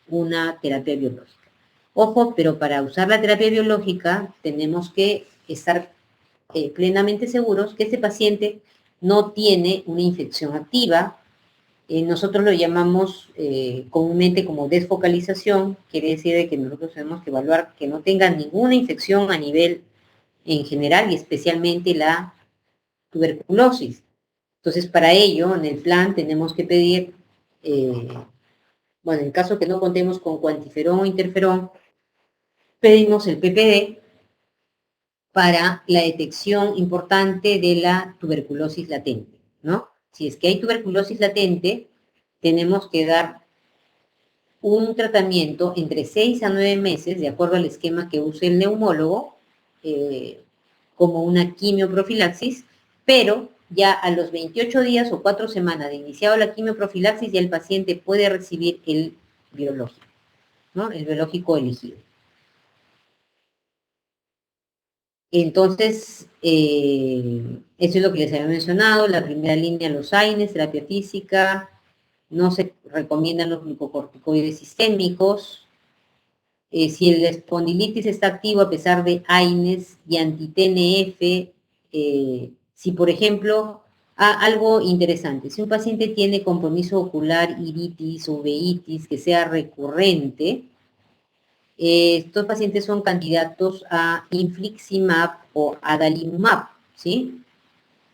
una terapia biológica. Ojo, pero para usar la terapia biológica tenemos que estar plenamente seguros que este paciente no tiene una infección activa. Nosotros lo llamamos comúnmente como desfocalización, quiere decir de que nosotros tenemos que evaluar que no tenga ninguna infección a nivel en general y especialmente la tuberculosis. Entonces, para ello, en el plan tenemos que pedir, bueno, en caso que no contemos con cuantiferón o interferón, pedimos el PPD para la detección importante de la tuberculosis latente, ¿no? Si es que hay tuberculosis latente, tenemos que dar un tratamiento entre 6 a 9 meses, de acuerdo al esquema que use el neumólogo, como una quimioprofilaxis, pero ya a los 28 días o 4 semanas de iniciado la quimioprofilaxis, ya el paciente puede recibir el biológico, ¿no? El biológico elegido. Entonces, eso es lo que les había mencionado, la primera línea, los AINES, terapia física, no se recomiendan los glucocorticoides sistémicos. Si el espondilitis está activo a pesar de AINES y anti-TNF, si por ejemplo, algo interesante, si un paciente tiene compromiso ocular, iritis o uveitis que sea recurrente, estos pacientes son candidatos a infliximab o adalimumab, ¿sí?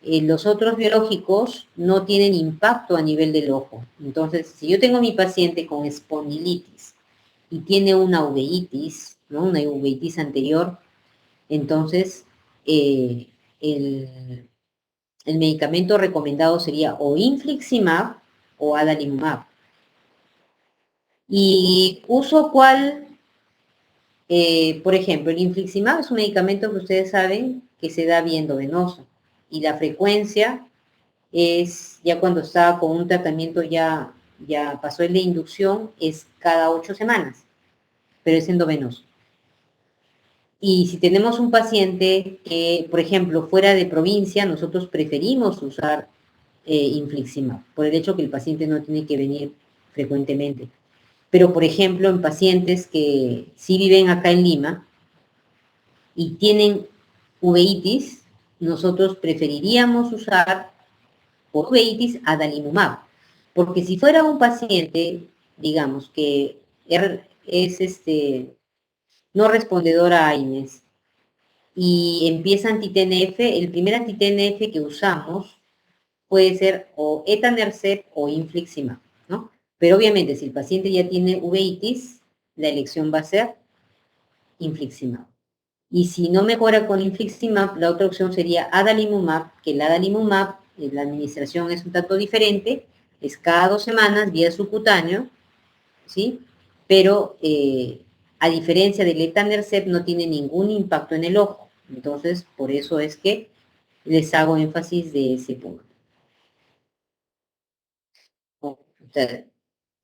Los otros biológicos no tienen impacto a nivel del ojo. Entonces, si yo tengo mi paciente con espondilitis y tiene una uveitis, ¿no? Una uveitis anterior, entonces el, el medicamento recomendado sería o infliximab o adalimumab. ¿Y uso cuál? Por ejemplo, el infliximab es un medicamento que ustedes saben que se da vía endovenoso y la frecuencia es ya cuando está con un tratamiento ya pasó el de inducción, es cada 8 semanas, pero es endovenoso. Y si tenemos un paciente que, por ejemplo, fuera de provincia, nosotros preferimos usar infliximab, por el hecho que el paciente no tiene que venir frecuentemente. Pero, por ejemplo, en pacientes que sí viven acá en Lima y tienen uveitis, nosotros preferiríamos usar por uveitis adalimumab. Porque si fuera un paciente, digamos, que es no respondedor a AINES y empieza anti-TNF, el primer anti-TNF que usamos puede ser o etanercept o infliximab, ¿no? Pero obviamente si el paciente ya tiene uveitis, la elección va a ser infliximab. Y si no mejora con infliximab, la otra opción sería adalimumab, que el adalimumab, la administración es un tanto diferente, es cada 2 semanas vía subcutáneo, ¿sí? Pero a diferencia del etanercept no tiene ningún impacto en el ojo. Entonces, por eso es que les hago énfasis de ese punto. O sea,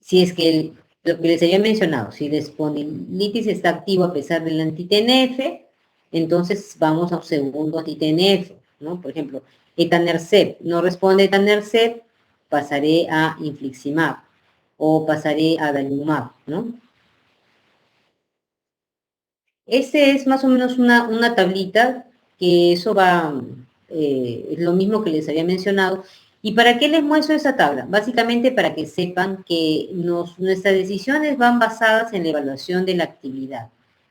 si es que lo que les había mencionado, si la espondilitis está activo a pesar del anti-TNF, entonces vamos a un segundo anti-TNF, ¿no? Por ejemplo, etanercept, no responde etanercept, pasaré a infliximab o pasaré a adalimumab, ¿no? Este es más o menos una tablita que eso va, es lo mismo que les había mencionado. ¿Y para qué les muestro esa tabla? Básicamente para que sepan que nuestras decisiones van basadas en la evaluación de la actividad,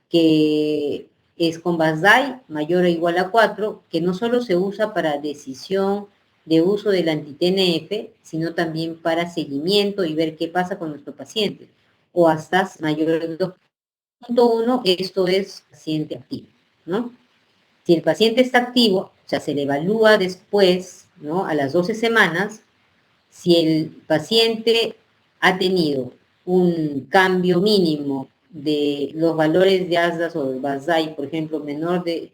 que es con BASDAI mayor o igual a 4, que no solo se usa para decisión de uso del anti-TNF, sino también para seguimiento y ver qué pasa con nuestro paciente, o hasta mayor de 2. Punto 1, esto es paciente activo, ¿no? Si el paciente está activo, o sea, se le evalúa después, ¿no? A las 12 semanas, si el paciente ha tenido un cambio mínimo de los valores de ASDAS o de BASDAI, por ejemplo, menor de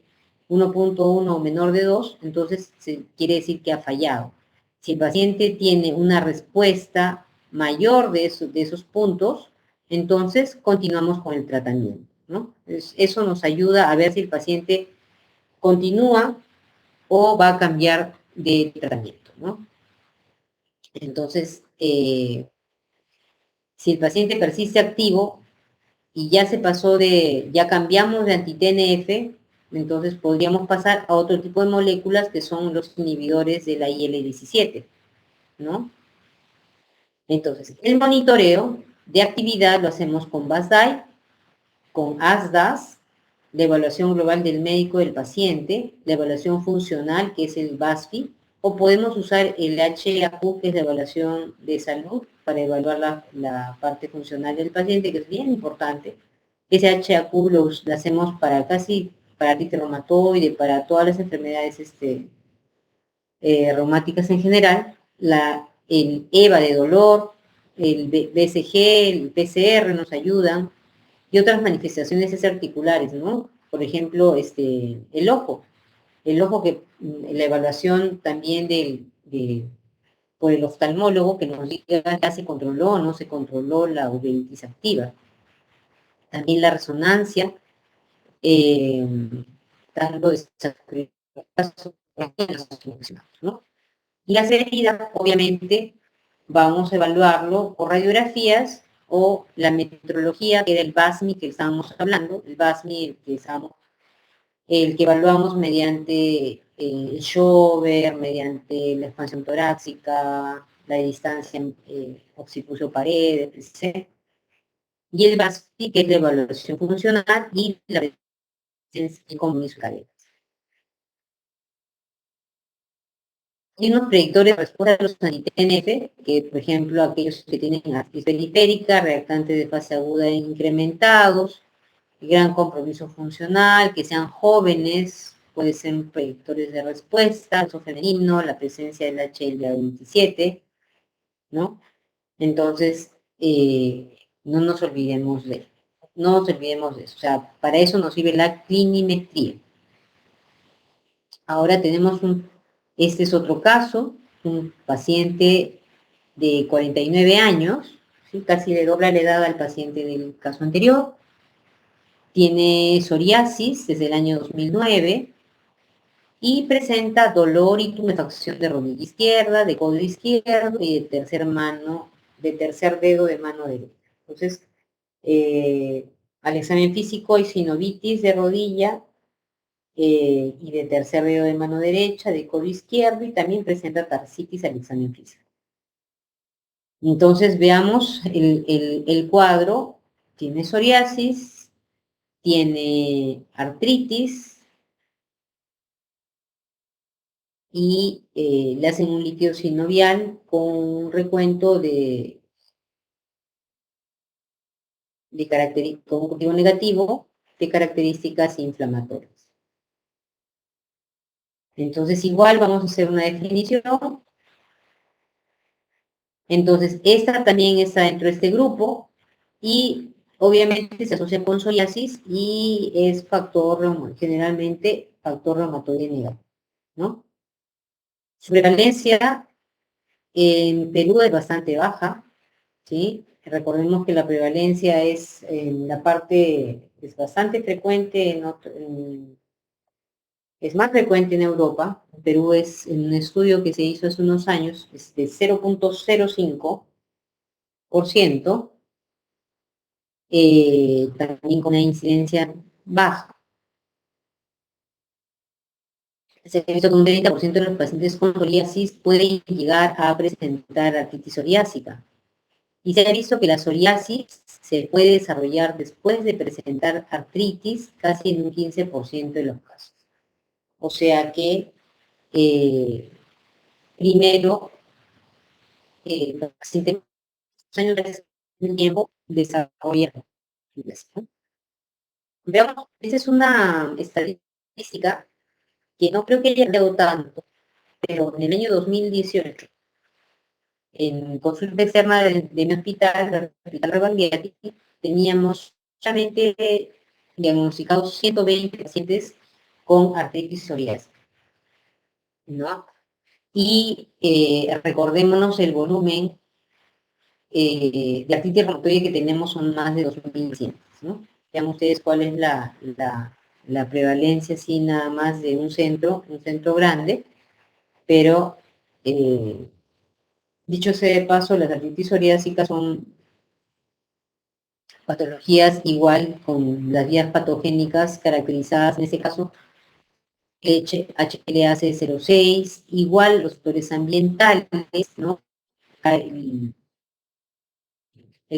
1.1 o menor de 2, entonces se quiere decir que ha fallado. Si el paciente tiene una respuesta mayor de esos puntos, entonces continuamos con el tratamiento, ¿no? Eso nos ayuda a ver si el paciente continúa o va a cambiar de tratamiento, ¿no? Entonces, si el paciente persiste activo y ya se pasó ya cambiamos de anti-TNF, entonces podríamos pasar a otro tipo de moléculas que son los inhibidores de la IL-17, ¿no? Entonces, el monitoreo de actividad lo hacemos con BASDAI, con ASDAS, la evaluación global del médico del paciente, la evaluación funcional, que es el BASFI, o podemos usar el HAQ, que es la evaluación de salud, para evaluar la parte funcional del paciente, que es bien importante. SHAQ la hacemos para para artritis reumatoide, para todas las enfermedades reumáticas en general, el EVA de dolor, el BCG, el PCR nos ayudan, y otras manifestaciones articulares, ¿no? Por ejemplo, el ojo. El ojo que la evaluación también por el oftalmólogo que nos diga ya se controló o no se controló la uveitis activa. También la resonancia, tanto de ¿no? Y las heridas, obviamente, vamos a evaluarlo por radiografías o la metrología, que era el BASMI que estábamos hablando, el BASMI el que evaluamos mediante el Schober, mediante la expansión torácica, la distancia occipucio-pared, etc. Y el BASMI, que es la evaluación funcional y la presencia con cadera. Y unos predictores de respuesta a los anti-TNF, que por ejemplo aquellos que tienen artritis periférica, reactantes de fase aguda incrementados, gran compromiso funcional, que sean jóvenes, puede ser predictores de respuesta, sexo femenino, la presencia del HLA27, ¿no? Entonces, no nos olvidemos de eso. O sea, para eso nos sirve la clinimetría. Ahora tenemos este es otro caso, un paciente de 49 años, ¿sí? Casi le dobla la edad al paciente del caso anterior, tiene psoriasis desde el año 2009 y presenta dolor y tumefacción de rodilla izquierda, de codo izquierdo y de tercer dedo de mano derecha. Entonces, al examen físico hay sinovitis de rodilla y de tercer dedo de mano derecha, de codo izquierdo, y también presenta tarsitis al examen físico. Entonces veamos el cuadro, tiene psoriasis, tiene artritis y le hacen un líquido sinovial con un recuento con un cultivo negativo de características inflamatorias. Entonces igual vamos a hacer una definición. Entonces esta también está dentro de este grupo y obviamente se asocia con psoriasis y es generalmente factor reumatoide negativo, ¿no? Su prevalencia en Perú es bastante baja, ¿sí? Recordemos que la prevalencia es en la parte, es bastante frecuente, es más frecuente en Europa. En Perú es en un estudio que se hizo hace unos años, es de 0.05%, también con una incidencia baja. Se ha visto que un 30% de los pacientes con psoriasis pueden llegar a presentar artritis psoriásica. Y se ha visto que la psoriasis se puede desarrollar después de presentar artritis casi en un 15% de los casos. O sea que primero los pacientes años de tiempo desarrollan. Veamos, esa es una estadística que no creo que haya cambiado tanto, pero en el año 2018, en consulta externa de mi hospital, el Hospital Revalviati, teníamos solamente diagnosticados 120 pacientes con artritis psoriásica, ¿no? Y recordémonos el volumen de artritis reumatoide que tenemos son más de 2.100, ¿no? Vean ustedes cuál es la prevalencia, así nada más de un centro grande, pero dicho sea de paso, las artritis psoriásicas son patologías igual con las vías patogénicas caracterizadas, en este caso, HLA-C06, igual los factores ambientales, ¿no? El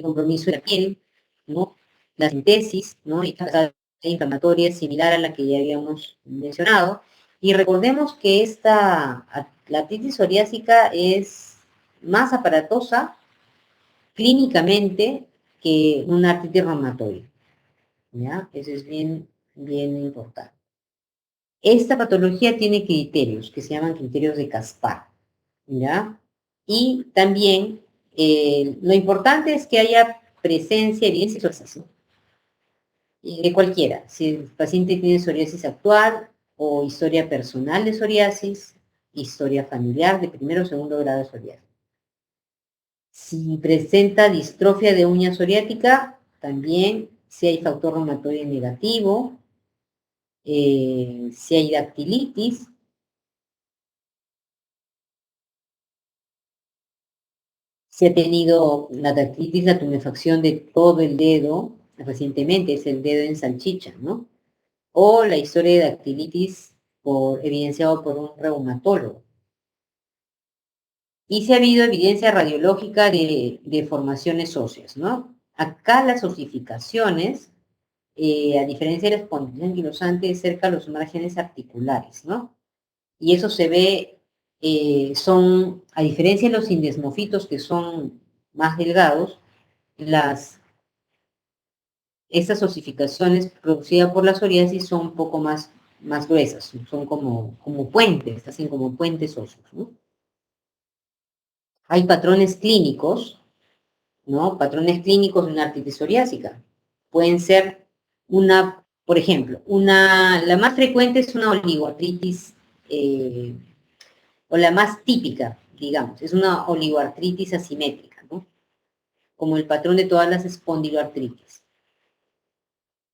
compromiso de la piel, ¿no? La sintesis, ¿no? Y la inflamatoria es similar a la que ya habíamos mencionado. Y recordemos que la artritis psoriásica es más aparatosa clínicamente que una artritis reumatoide. ¿ya? Eso es bien, bien importante. Esta patología tiene criterios que se llaman criterios de Caspar, ¿ya? Y también lo importante es que haya presencia, evidencia y autorización. Y de cualquiera, si el paciente tiene psoriasis actual o historia personal de psoriasis, historia familiar de primero o segundo grado de psoriasis. Si presenta distrofia de uña psoriática, también si hay factor reumatoide negativo, si hay dactilitis, si ha tenido la dactilitis, la tumefacción de todo el dedo, recientemente es el dedo en salchicha, ¿no? O la historia de dactilitis evidenciado por un reumatólogo. Y si ha habido evidencia radiológica de formaciones óseas, ¿no? Acá las osificaciones, a diferencia de la espondilosis anquilosante, es cerca de los márgenes articulares, ¿no? Y eso se ve, a diferencia de los indesmofitos que son más delgados, estas osificaciones producidas por la psoriasis son un poco más gruesas, son como puentes, hacen como puentes óseos, ¿no? Hay patrones clínicos, ¿no? Patrones clínicos de una artritis psoriásica. Pueden ser por ejemplo, la más frecuente es una oligoartritis, o la más típica, digamos, es una oligoartritis asimétrica, ¿no? Como el patrón de todas las espondiloartritis.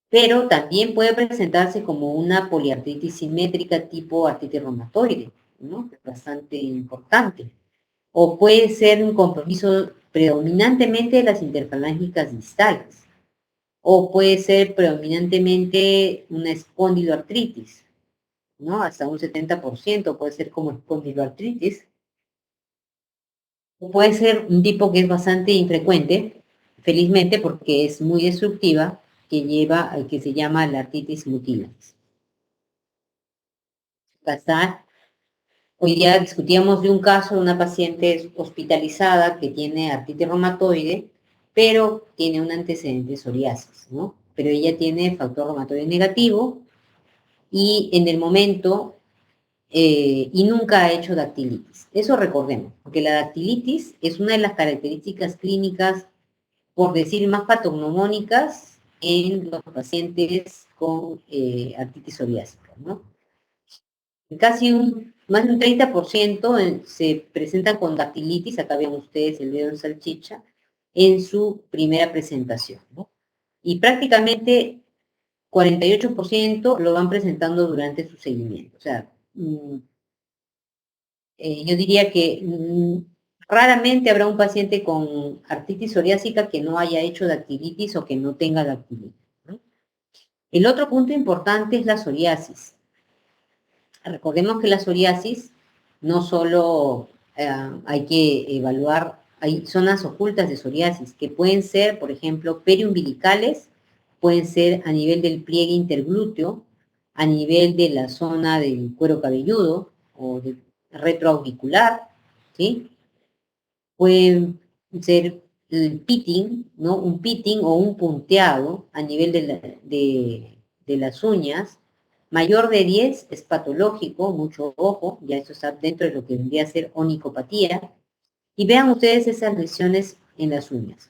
Pero también puede presentarse como una poliartritis simétrica tipo artritis reumatoide, ¿no? Bastante importante. O puede ser un compromiso predominantemente de las interfalángicas distales. O puede ser predominantemente una espondiloartritis, ¿no? Hasta un 70% puede ser como espondiloartritis. O puede ser un tipo que es bastante infrecuente, felizmente, porque es muy destructiva, que lleva al que se llama la artritis mutilans. Hoy día discutíamos de un caso de una paciente hospitalizada que tiene artritis reumatoide, pero tiene un antecedente de psoriasis, ¿no? Pero ella tiene factor reumatoide negativo y en el momento, y nunca ha hecho dactilitis. Eso recordemos, porque la dactilitis es una de las características clínicas, por decir más patognomónicas, en los pacientes con artritis psoriásica, ¿no? Casi más de un 30% se presentan con dactilitis, acá ven ustedes el dedo en salchicha, en su primera presentación, ¿no? Y prácticamente 48% lo van presentando durante su seguimiento. O sea, yo diría que raramente habrá un paciente con artritis psoriásica que no haya hecho dactilitis o que no tenga dactilitis, ¿no? El otro punto importante es la psoriasis. Recordemos que la psoriasis no solo hay que evaluar, hay zonas ocultas de psoriasis que pueden ser, por ejemplo, periumbilicales, pueden ser a nivel del pliegue interglúteo, a nivel de la zona del cuero cabelludo o del retroauricular, ¿sí? Pueden ser el pitting, ¿no? Un pitting o un punteado a nivel de las uñas. Mayor de 10 es patológico, mucho ojo, ya eso está dentro de lo que vendría a ser onicopatía. Y vean ustedes esas lesiones en las uñas.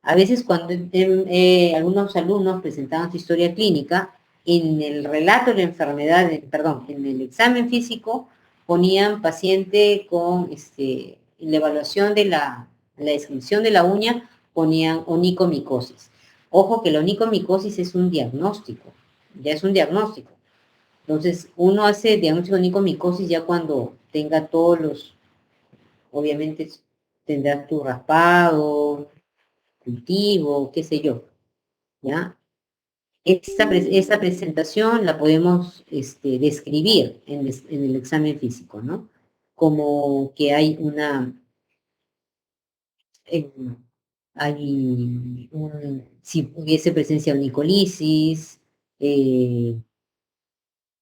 A veces cuando algunos alumnos presentaban su historia clínica, en el relato de la enfermedad, perdón, en el examen físico, ponían paciente con, en la evaluación de la descripción de la uña, ponían onicomicosis. Ojo que la onicomicosis es un diagnóstico, ya es un diagnóstico. Entonces, uno hace diagnóstico de onicomicosis ya cuando tenga todos los, obviamente tendrá tu raspado, cultivo, qué sé yo, ¿ya? Esta presentación la podemos describir en el examen físico, ¿no? Como que hay eh, si hubiese presencia de onicolisis, hay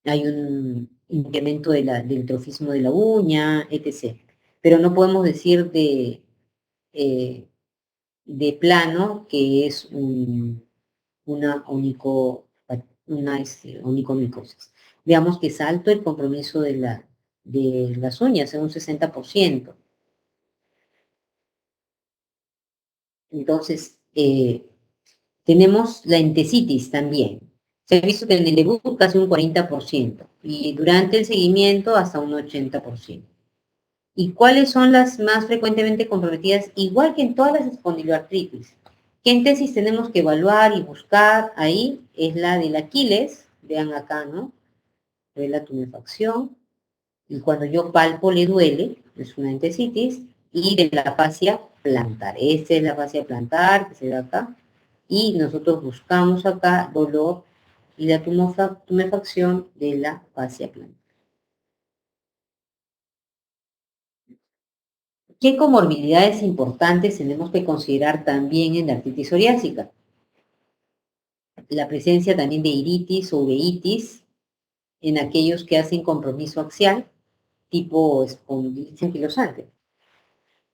un incremento del trofismo de la uña, etc. Pero no podemos decir eh, de plano que es onicomicosis. Veamos que es alto el compromiso de las uñas, en un 60%. Entonces, tenemos la entesitis también. Se ha visto que en el debut casi un 40% y durante el seguimiento hasta un 80%. ¿Y cuáles son las más frecuentemente comprometidas? Igual que en todas las espondiloartritis. ¿Qué entesis tenemos que evaluar y buscar ahí? Es la del Aquiles, vean acá, ¿no? Ve la tumefacción, y cuando yo palpo le duele, es una entesitis, y de la fascia plantar. Esta es la fascia plantar, que se ve acá, y nosotros buscamos acá dolor y la tumefacción de la fascia plantar. ¿Qué comorbilidades importantes tenemos que considerar también en la artritis psoriásica? La presencia también de iritis o uveitis en aquellos que hacen compromiso axial, tipo espondilitis anquilosante.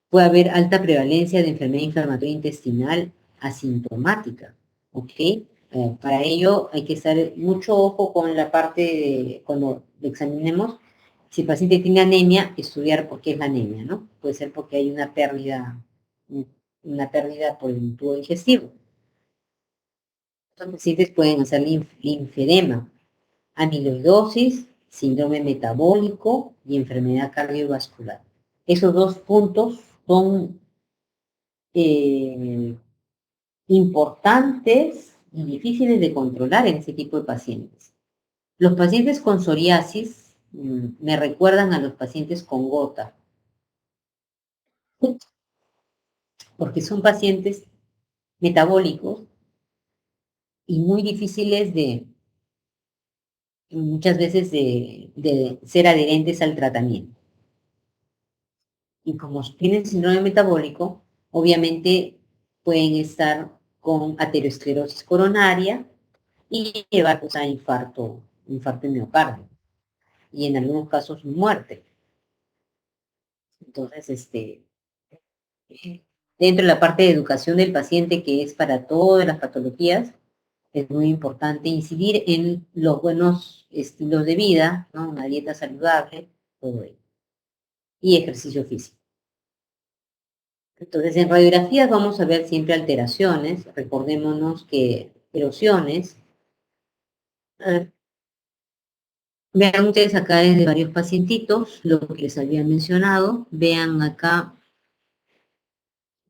Puede haber alta prevalencia de enfermedad inflamatoria intestinal asintomática, ¿ok? Para ello hay que estar mucho ojo con la parte de, cuando lo examinemos, si el paciente tiene anemia, estudiar por qué es la anemia, ¿no? Puede ser porque hay una pérdida por el tubo digestivo. Los pacientes pueden hacer linfedema, amiloidosis, síndrome metabólico y enfermedad cardiovascular. Esos dos puntos son importantes y difíciles de controlar en ese tipo de pacientes. Los pacientes con psoriasis me recuerdan a los pacientes con gota, porque son pacientes metabólicos y muy difíciles muchas veces de ser adherentes al tratamiento. Y como tienen síndrome metabólico, obviamente pueden estar con aterosclerosis coronaria y llevar a infarto de miocardio, y en algunos casos muerte. Entonces, dentro de la parte de educación del paciente, que es para todas las patologías, es muy importante incidir en los buenos estilos de vida, ¿no? Una dieta saludable, todo ello, y ejercicio físico. Entonces, en radiografías vamos a ver siempre alteraciones. Recordémonos que erosiones. Vean ustedes acá desde varios pacientitos, lo que les había mencionado. Vean acá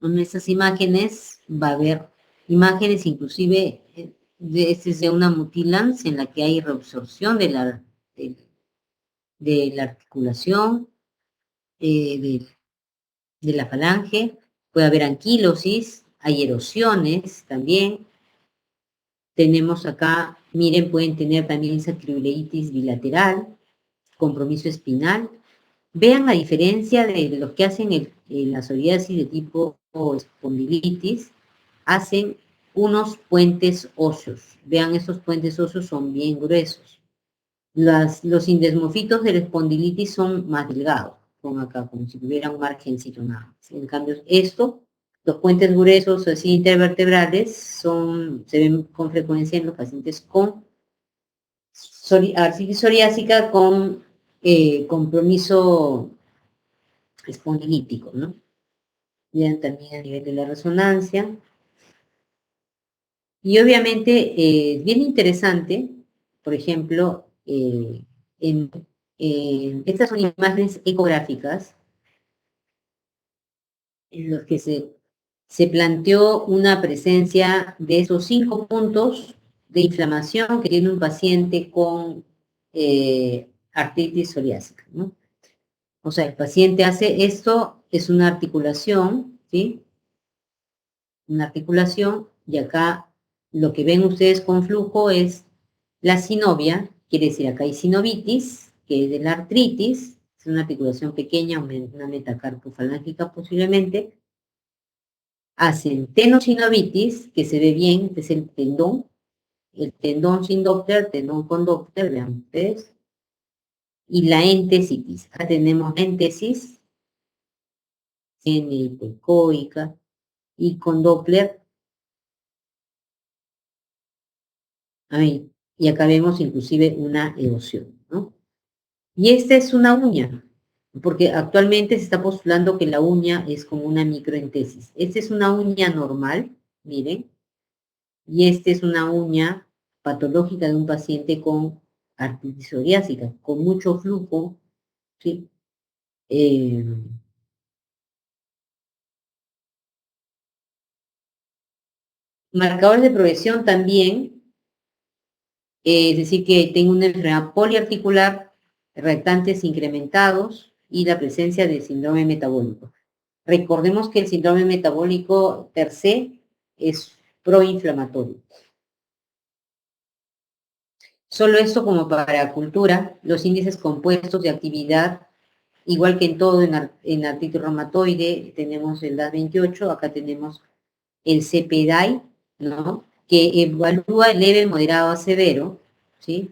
en estas imágenes, va a haber imágenes inclusive de una mutilans en la que hay reabsorción de la articulación, de la falange. Puede haber anquilosis, hay erosiones también. Tenemos acá, miren, pueden tener también sacroileitis bilateral, compromiso espinal. Vean la diferencia de los que hacen la psoriasis de tipo espondilitis, hacen unos puentes óseos. Vean, esos puentes óseos son bien gruesos. Los indesmofitos de la espondilitis son más delgados, como acá, como si tuviera un margencito nada más. En cambio, los puentes gruesos así intervertebrales se ven con frecuencia en los pacientes con artritis psoriásica con compromiso espondilítico, ¿no? Vean también a nivel de la resonancia. Y obviamente es bien interesante, por ejemplo, estas son imágenes ecográficas en los que se planteó una presencia de esos 5 puntos de inflamación que tiene un paciente con artritis psoriásica, ¿no? O sea, el paciente hace esto, es una articulación, ¿sí? Una articulación, y acá lo que ven ustedes con flujo es la sinovia, quiere decir acá hay sinovitis, que es de la artritis, es una articulación pequeña, una metacarpofalángica posiblemente. Hacen tenosinovitis, que se ve bien, este es el tendón sin Doppler, tendón con Doppler, vean ustedes, y la entesitis. Acá tenemos entesis, hipoicoica, y con Doppler Ahí. Y acá vemos inclusive una erosión, ¿no? Y esta es una uña, porque actualmente se está postulando que la uña es como una microentesis. Esta es una uña normal, miren, y esta es una uña patológica de un paciente con artritis psoriásica, con mucho flujo, ¿sí? Eh, marcadores de progresión también, es decir, que tengo una enfermedad poliarticular, reactantes incrementados y la presencia de síndrome metabólico. Recordemos que el síndrome metabólico per se es proinflamatorio. Solo esto como para cultura, los índices compuestos de actividad, igual que en todo, en artritis reumatoide, tenemos el DAS28, acá tenemos el CPDAI, ¿no? Que evalúa leve, moderado a severo, ¿sí?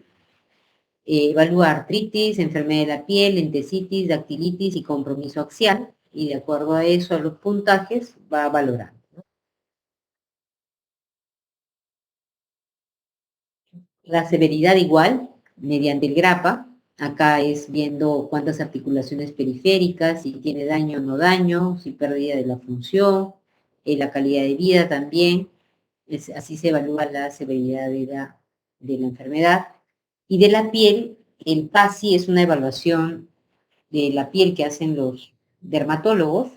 Evalúa artritis, enfermedad de la piel, entesitis, dactilitis y compromiso axial, y de acuerdo a eso, a los puntajes, va valorando. La severidad igual, mediante el grapa, acá es viendo cuántas articulaciones periféricas, si tiene daño o no daño, si pérdida de la función, la calidad de vida también, así se evalúa la severidad de la enfermedad. Y de la piel, el PASI es una evaluación de la piel que hacen los dermatólogos,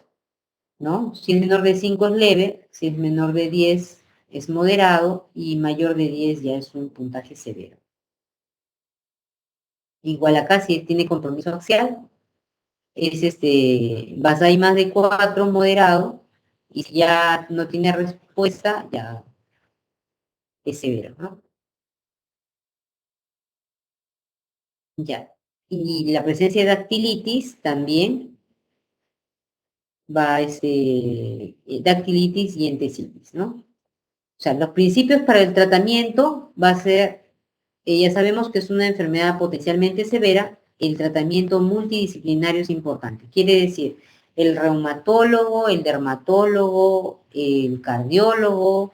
¿no? Si es menor de 5 es leve, si es menor de 10 es moderado y mayor de 10 ya es un puntaje severo. Igual acá si tiene compromiso axial, es Basay más de 4 moderado, y si ya no tiene respuesta, ya es severo, ¿no? Ya. Y la presencia de dactilitis también va dactilitis y entesitis, ¿no? O sea, los principios para el tratamiento va a ser, ya sabemos que es una enfermedad potencialmente severa, el tratamiento multidisciplinario es importante. Quiere decir, el reumatólogo, el dermatólogo, el cardiólogo,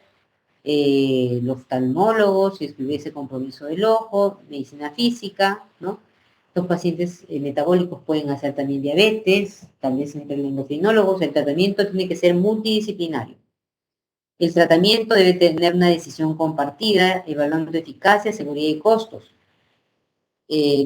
el oftalmólogo, si hubiese compromiso del ojo, medicina física, ¿no? Los pacientes metabólicos pueden hacer también diabetes, tal vez entre los endocrinólogos, el tratamiento tiene que ser multidisciplinario. El tratamiento debe tener una decisión compartida, evaluando eficacia, seguridad y costos.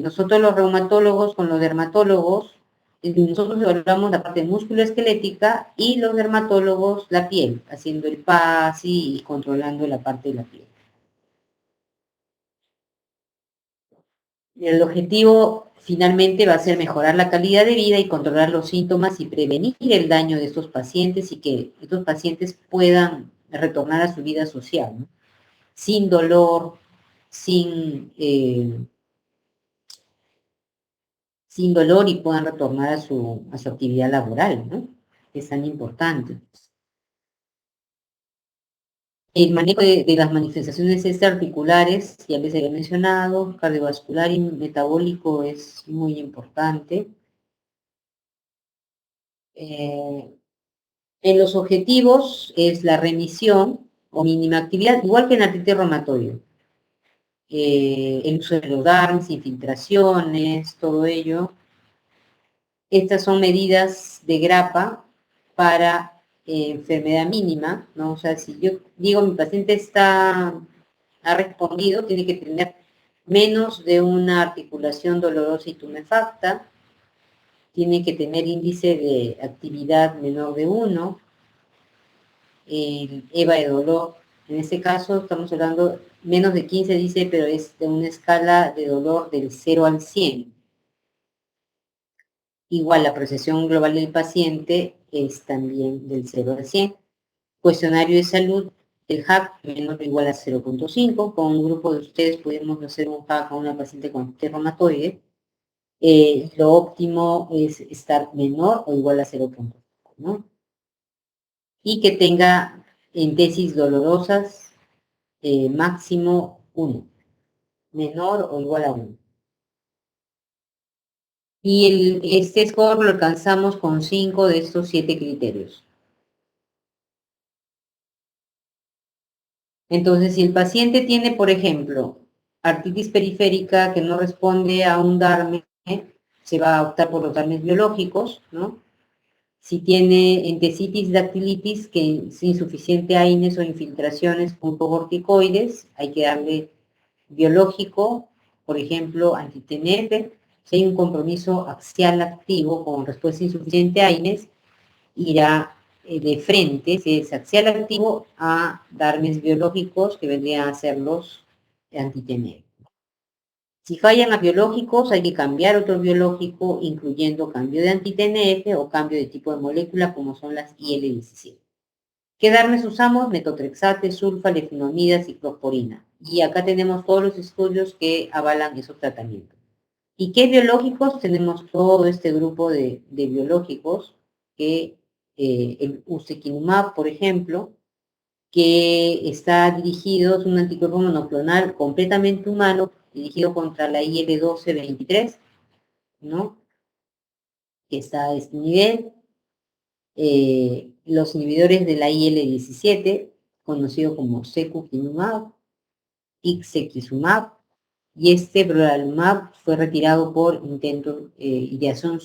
Nosotros los reumatólogos con los dermatólogos, nosotros evaluamos la parte musculoesquelética y los dermatólogos la piel, haciendo el PASI y controlando la parte de la piel. El objetivo finalmente va a ser mejorar la calidad de vida y controlar los síntomas y prevenir el daño de estos pacientes y que estos pacientes puedan retornar a su vida social, ¿no? Sin dolor, sin, sin dolor y puedan retornar a su actividad laboral, ¿no? Es tan importante. El manejo de las manifestaciones extraarticulares, ya les había mencionado, cardiovascular y metabólico es muy importante. En los objetivos es la remisión o mínima actividad, igual que en artritis reumatoide. El uso de los DARMS, infiltraciones, todo ello. Estas son medidas de grapa para enfermedad mínima, ¿no? O sea, si yo digo mi paciente ha respondido, tiene que tener menos de una articulación dolorosa y tumefacta, tiene que tener índice de actividad menor de 1, el EVA de dolor. En este caso estamos hablando, menos de 15 dice, pero es de una escala de dolor del 0 al 100. Igual la apreciación global del paciente es también del 0 al 100. Cuestionario de salud, el HAC menor o igual a 0.5. Con un grupo de ustedes podemos hacer un HAC a una paciente con artritis reumatoide. Lo óptimo es estar menor o igual a 0.5, ¿no? Y que tenga entesis dolorosas máximo 1, menor o igual a 1. Y este score lo alcanzamos con 5 de estos 7 criterios. Entonces, si el paciente tiene, por ejemplo, artritis periférica que no responde a un DARME, se va a optar por los DARMES biológicos, ¿no? Si tiene entesitis dactilitis, que es insuficiente AINES o infiltraciones puntocorticoides, hay que darle biológico, por ejemplo, anti-TNF. Si hay un compromiso axial activo con respuesta insuficiente AINES, irá de frente, si es axial activo, a DARMES biológicos, que vendrían a ser los anti-TNF. Si fallan a biológicos, hay que cambiar otro biológico, incluyendo cambio de anti-TNF o cambio de tipo de molécula, como son las IL-17. ¿Qué DARMES usamos? Metotrexate, sulfa, leflunomida, ciclosporina. Y acá tenemos todos los estudios que avalan esos tratamientos. ¿Y qué biológicos? Tenemos todo este grupo de biológicos, que el ustekinumab, por ejemplo, que está dirigido, es un anticuerpo monoclonal completamente humano, dirigido contra la IL-12-23, ¿no? Que está a este nivel. Los inhibidores de la IL-17, conocido como secukinumab, ixekizumab, y este Brolulamab fue retirado por intento, ideación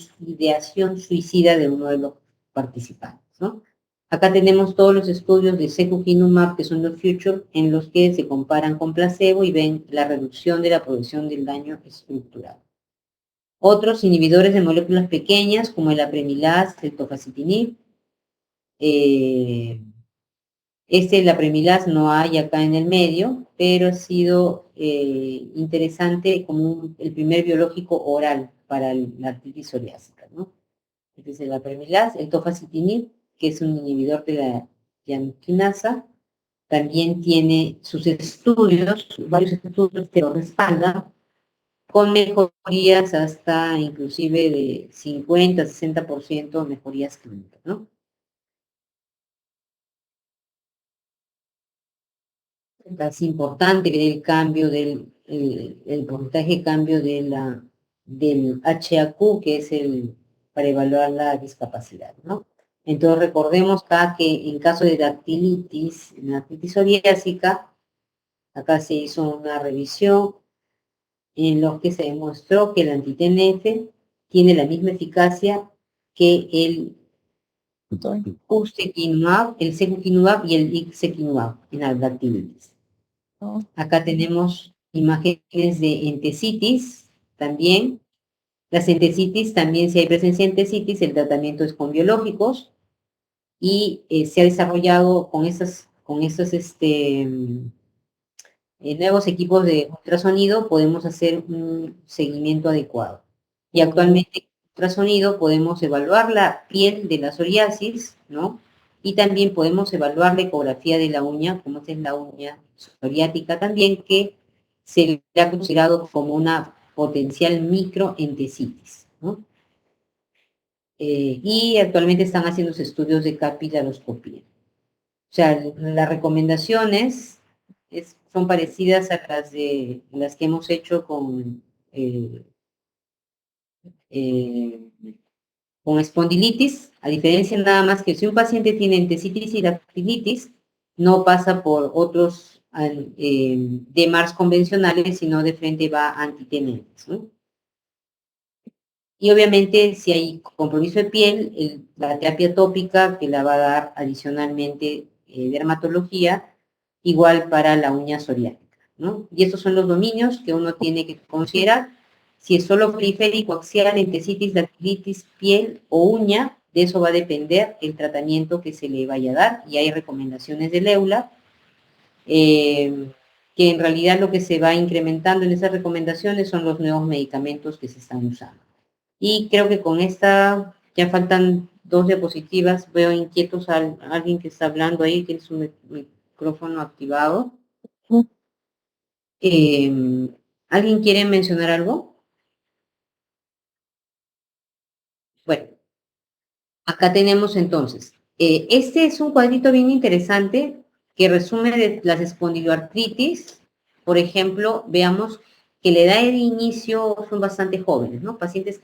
suicida de uno de los participantes, ¿no? Acá tenemos todos los estudios de secukinumab, que son los Future, en los que se comparan con placebo y ven la reducción de la progresión del daño estructural. Otros inhibidores de moléculas pequeñas, como el apremilast, el tofacitinib, la Premilas no hay acá en el medio, pero ha sido interesante como el primer biológico oral para la artritis psoriásica, ¿no? Este es el Apremilast, el tofacitinib, que es un inhibidor de la llanoquinasa, también tiene sus estudios, varios estudios que lo respaldan, con mejorías hasta inclusive de 50-60% mejorías clínicas, ¿no? Es importante ver el cambio el porcentaje de cambio del HAQ, que es para evaluar la discapacidad, ¿no? Entonces recordemos acá que en caso de dactilitis, en la artritis psoriásica, acá se hizo una revisión en lo que se demostró que el anti-TNF tiene la misma eficacia que el ustekinumab, el secukinumab y el ixekinumab en la dactilitis. Acá tenemos imágenes de entesitis también. Las entesitis también, si hay presencia de entesitis, el tratamiento es con biológicos y se ha desarrollado con estos nuevos equipos de ultrasonido, podemos hacer un seguimiento adecuado. Y actualmente en ultrasonido podemos evaluar la piel de la psoriasis, ¿no? Y también podemos evaluar la ecografía de la uña, como es la uña psoriática también, que se le ha considerado como una potencial microentesitis, ¿no? Y actualmente están haciendo estudios de capilaroscopía. O sea, las recomendaciones son parecidas a las que hemos hecho eh, eh, con espondilitis, a diferencia nada más que si un paciente tiene entesitis y dactilitis, no pasa por otros DMARDs convencionales, sino de frente va a anti-TNFs, ¿no? Y obviamente, si hay compromiso de piel, la terapia tópica que la va a dar adicionalmente dermatología, igual para la uña psoriática, ¿no? Y estos son los dominios que uno tiene que considerar. Si es solo periférico, axial, entesitis, dactilitis, piel o uña, de eso va a depender el tratamiento que se le vaya a dar. Y hay recomendaciones del EULA, que en realidad lo que se va incrementando en esas recomendaciones son los nuevos medicamentos que se están usando. Y creo que con esta ya faltan 2 diapositivas. Veo inquietos a alguien que está hablando ahí, tiene su micrófono activado. ¿Alguien quiere mencionar algo? Bueno, acá tenemos entonces. Este es un cuadrito bien interesante que resume de las espondiloartritis. Por ejemplo, veamos que la edad de inicio son bastante jóvenes, ¿no? Pacientes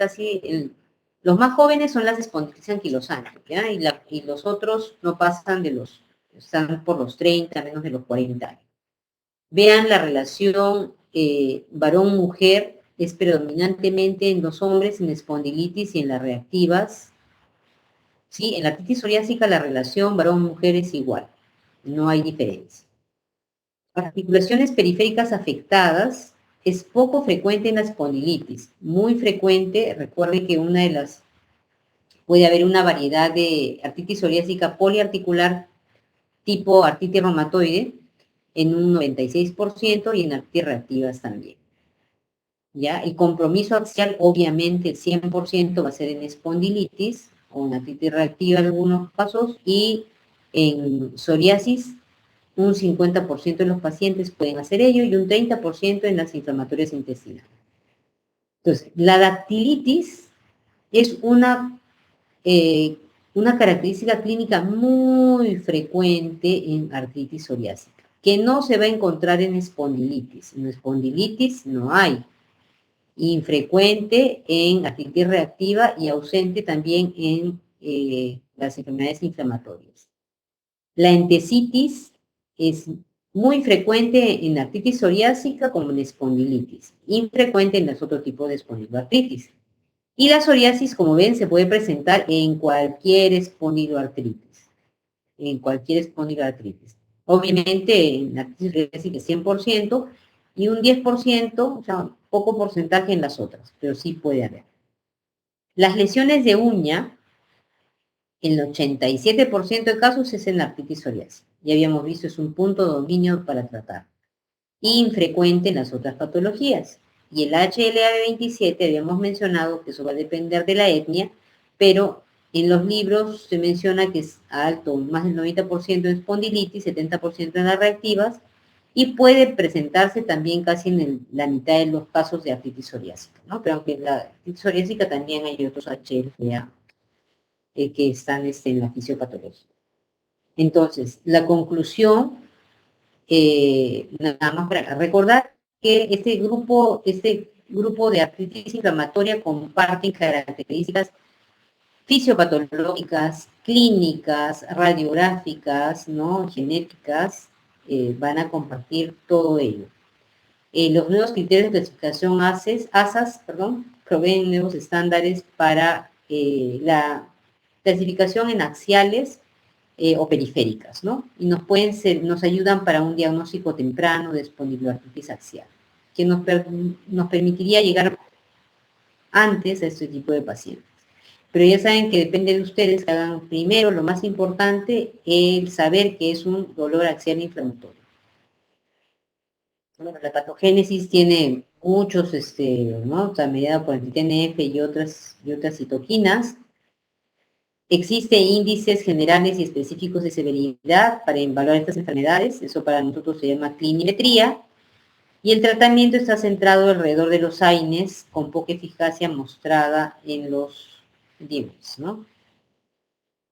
los más jóvenes son las espondilitis anquilosantes, ¿ya? Y los otros no pasan están por los 30, menos de los 40 años. Vean la relación varón-mujer, es predominantemente en los hombres en espondilitis y en las reactivas. ¿Sí? En la artritis psoriásica la relación varón-mujer es igual, no hay diferencia. Articulaciones periféricas afectadas es poco frecuente en la espondilitis, muy frecuente, recuerden que puede haber una variedad de artritis psoriásica poliarticular tipo artritis reumatoide en un 96% y en artritis reactivas también. ¿Ya? El compromiso axial, obviamente, el 100% va a ser en espondilitis o en artritis reactiva en algunos casos, y en psoriasis, un 50% de los pacientes pueden hacer ello y un 30% en las inflamatorias intestinales. Entonces, la dactilitis es una característica clínica muy frecuente en artritis psoriásica, que no se va a encontrar en espondilitis. En espondilitis no hay. Infrecuente en artritis reactiva y ausente también en las enfermedades inflamatorias. La entesitis es muy frecuente en artritis psoriásica como en espondilitis, infrecuente en los otros tipos de espondiloartritis. Y la psoriasis, como ven, se puede presentar en cualquier espondiloartritis, Obviamente, en la artritis psoriásica es 100% y un 10%, o sea, poco porcentaje en las otras, pero sí puede haber. Las lesiones de uña, el 87% de casos es en la artritis psoriásica. Ya habíamos visto, es un punto de dominio para tratar. Infrecuente en las otras patologías. Y el HLA-B27 habíamos mencionado que eso va a depender de la etnia, pero en los libros se menciona que es alto, más del 90% en espondilitis, 70% en las reactivas, y puede presentarse también casi en la mitad de los casos de artritis psoriásica, ¿no? Pero aunque en la artritis psoriásica también hay otros HLA que están en la fisiopatología. Entonces, la conclusión, nada más para recordar que este grupo de artritis inflamatoria comparten características fisiopatológicas, clínicas, radiográficas, ¿no? Genéticas, van a compartir todo ello. Los nuevos criterios de clasificación ASAS, proveen nuevos estándares para la clasificación en axiales o periféricas, ¿no? Y nos ayudan para un diagnóstico temprano de espondiloartritis axial, que nos permitiría llegar antes a este tipo de pacientes. Pero ya saben que depende de ustedes que hagan primero, lo más importante, el saber que es un dolor axial inflamatorio. Bueno, la patogénesis tiene muchos, ¿no? Está mediada por el TNF y otras citoquinas. Existen índices generales y específicos de severidad para evaluar estas enfermedades, eso para nosotros se llama clinimetría, y el tratamiento está centrado alrededor de los AINES, con poca eficacia mostrada en los DIMERS, ¿no?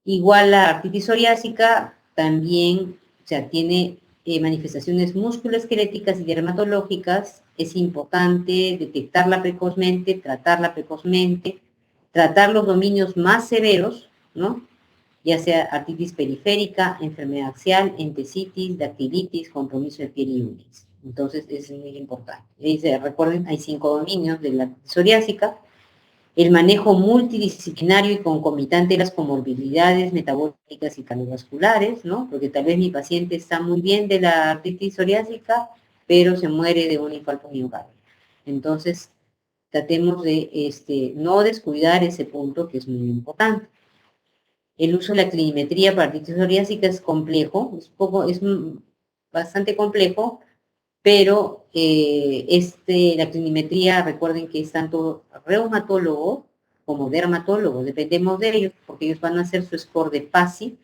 Igual la artritis psoriásica también, o sea, tiene manifestaciones musculoesqueléticas y dermatológicas. Es importante detectarla precozmente, tratar los dominios más severos, ¿no? Ya sea artritis periférica, enfermedad axial, entesitis, dactilitis, compromiso de piel y uñas. Entonces, es muy importante. Recuerden, hay 5 dominios de la psoriásica. El manejo multidisciplinario y concomitante de las comorbilidades metabólicas y cardiovasculares, ¿no? Porque tal vez mi paciente está muy bien de la artritis psoriásica, pero se muere de un infarto miocardio. Entonces, tratemos de no descuidar ese punto que es muy importante. El uso de la clinimetría para artritis psoriásica es complejo, es bastante complejo, pero la clinimetría, recuerden que es tanto reumatólogo como dermatólogo, dependemos de ellos, porque ellos van a hacer su score de PASI,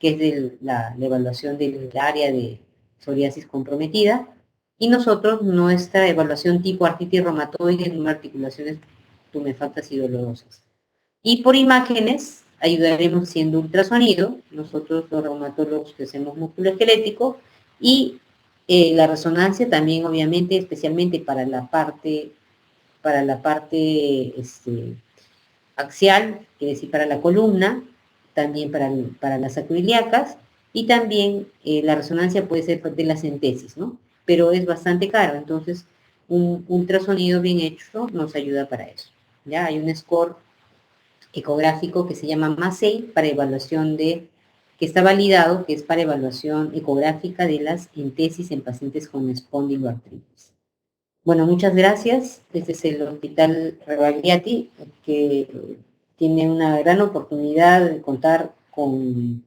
que es la evaluación del área de psoriasis comprometida, y nosotros nuestra evaluación tipo artritis reumatoide en articulaciones tumefactas y dolorosas. Y por imágenes ayudaremos haciendo ultrasonido, nosotros los reumatólogos que hacemos músculo esquelético, y la resonancia también, obviamente, especialmente para la parte axial, es decir, para la columna, también para las acroiliacas, y también la resonancia puede ser de las entesis, ¿no? pero es bastante caro. Entonces, un ultrasonido bien hecho nos ayuda para eso. Ya hay un score ecográfico que se llama MASEI para evaluación de, que está validado, que es para evaluación ecográfica de las entesis en pacientes con espondiloartritis. Bueno, muchas gracias. Este es el Hospital Rebagliati, que tiene una gran oportunidad de contar con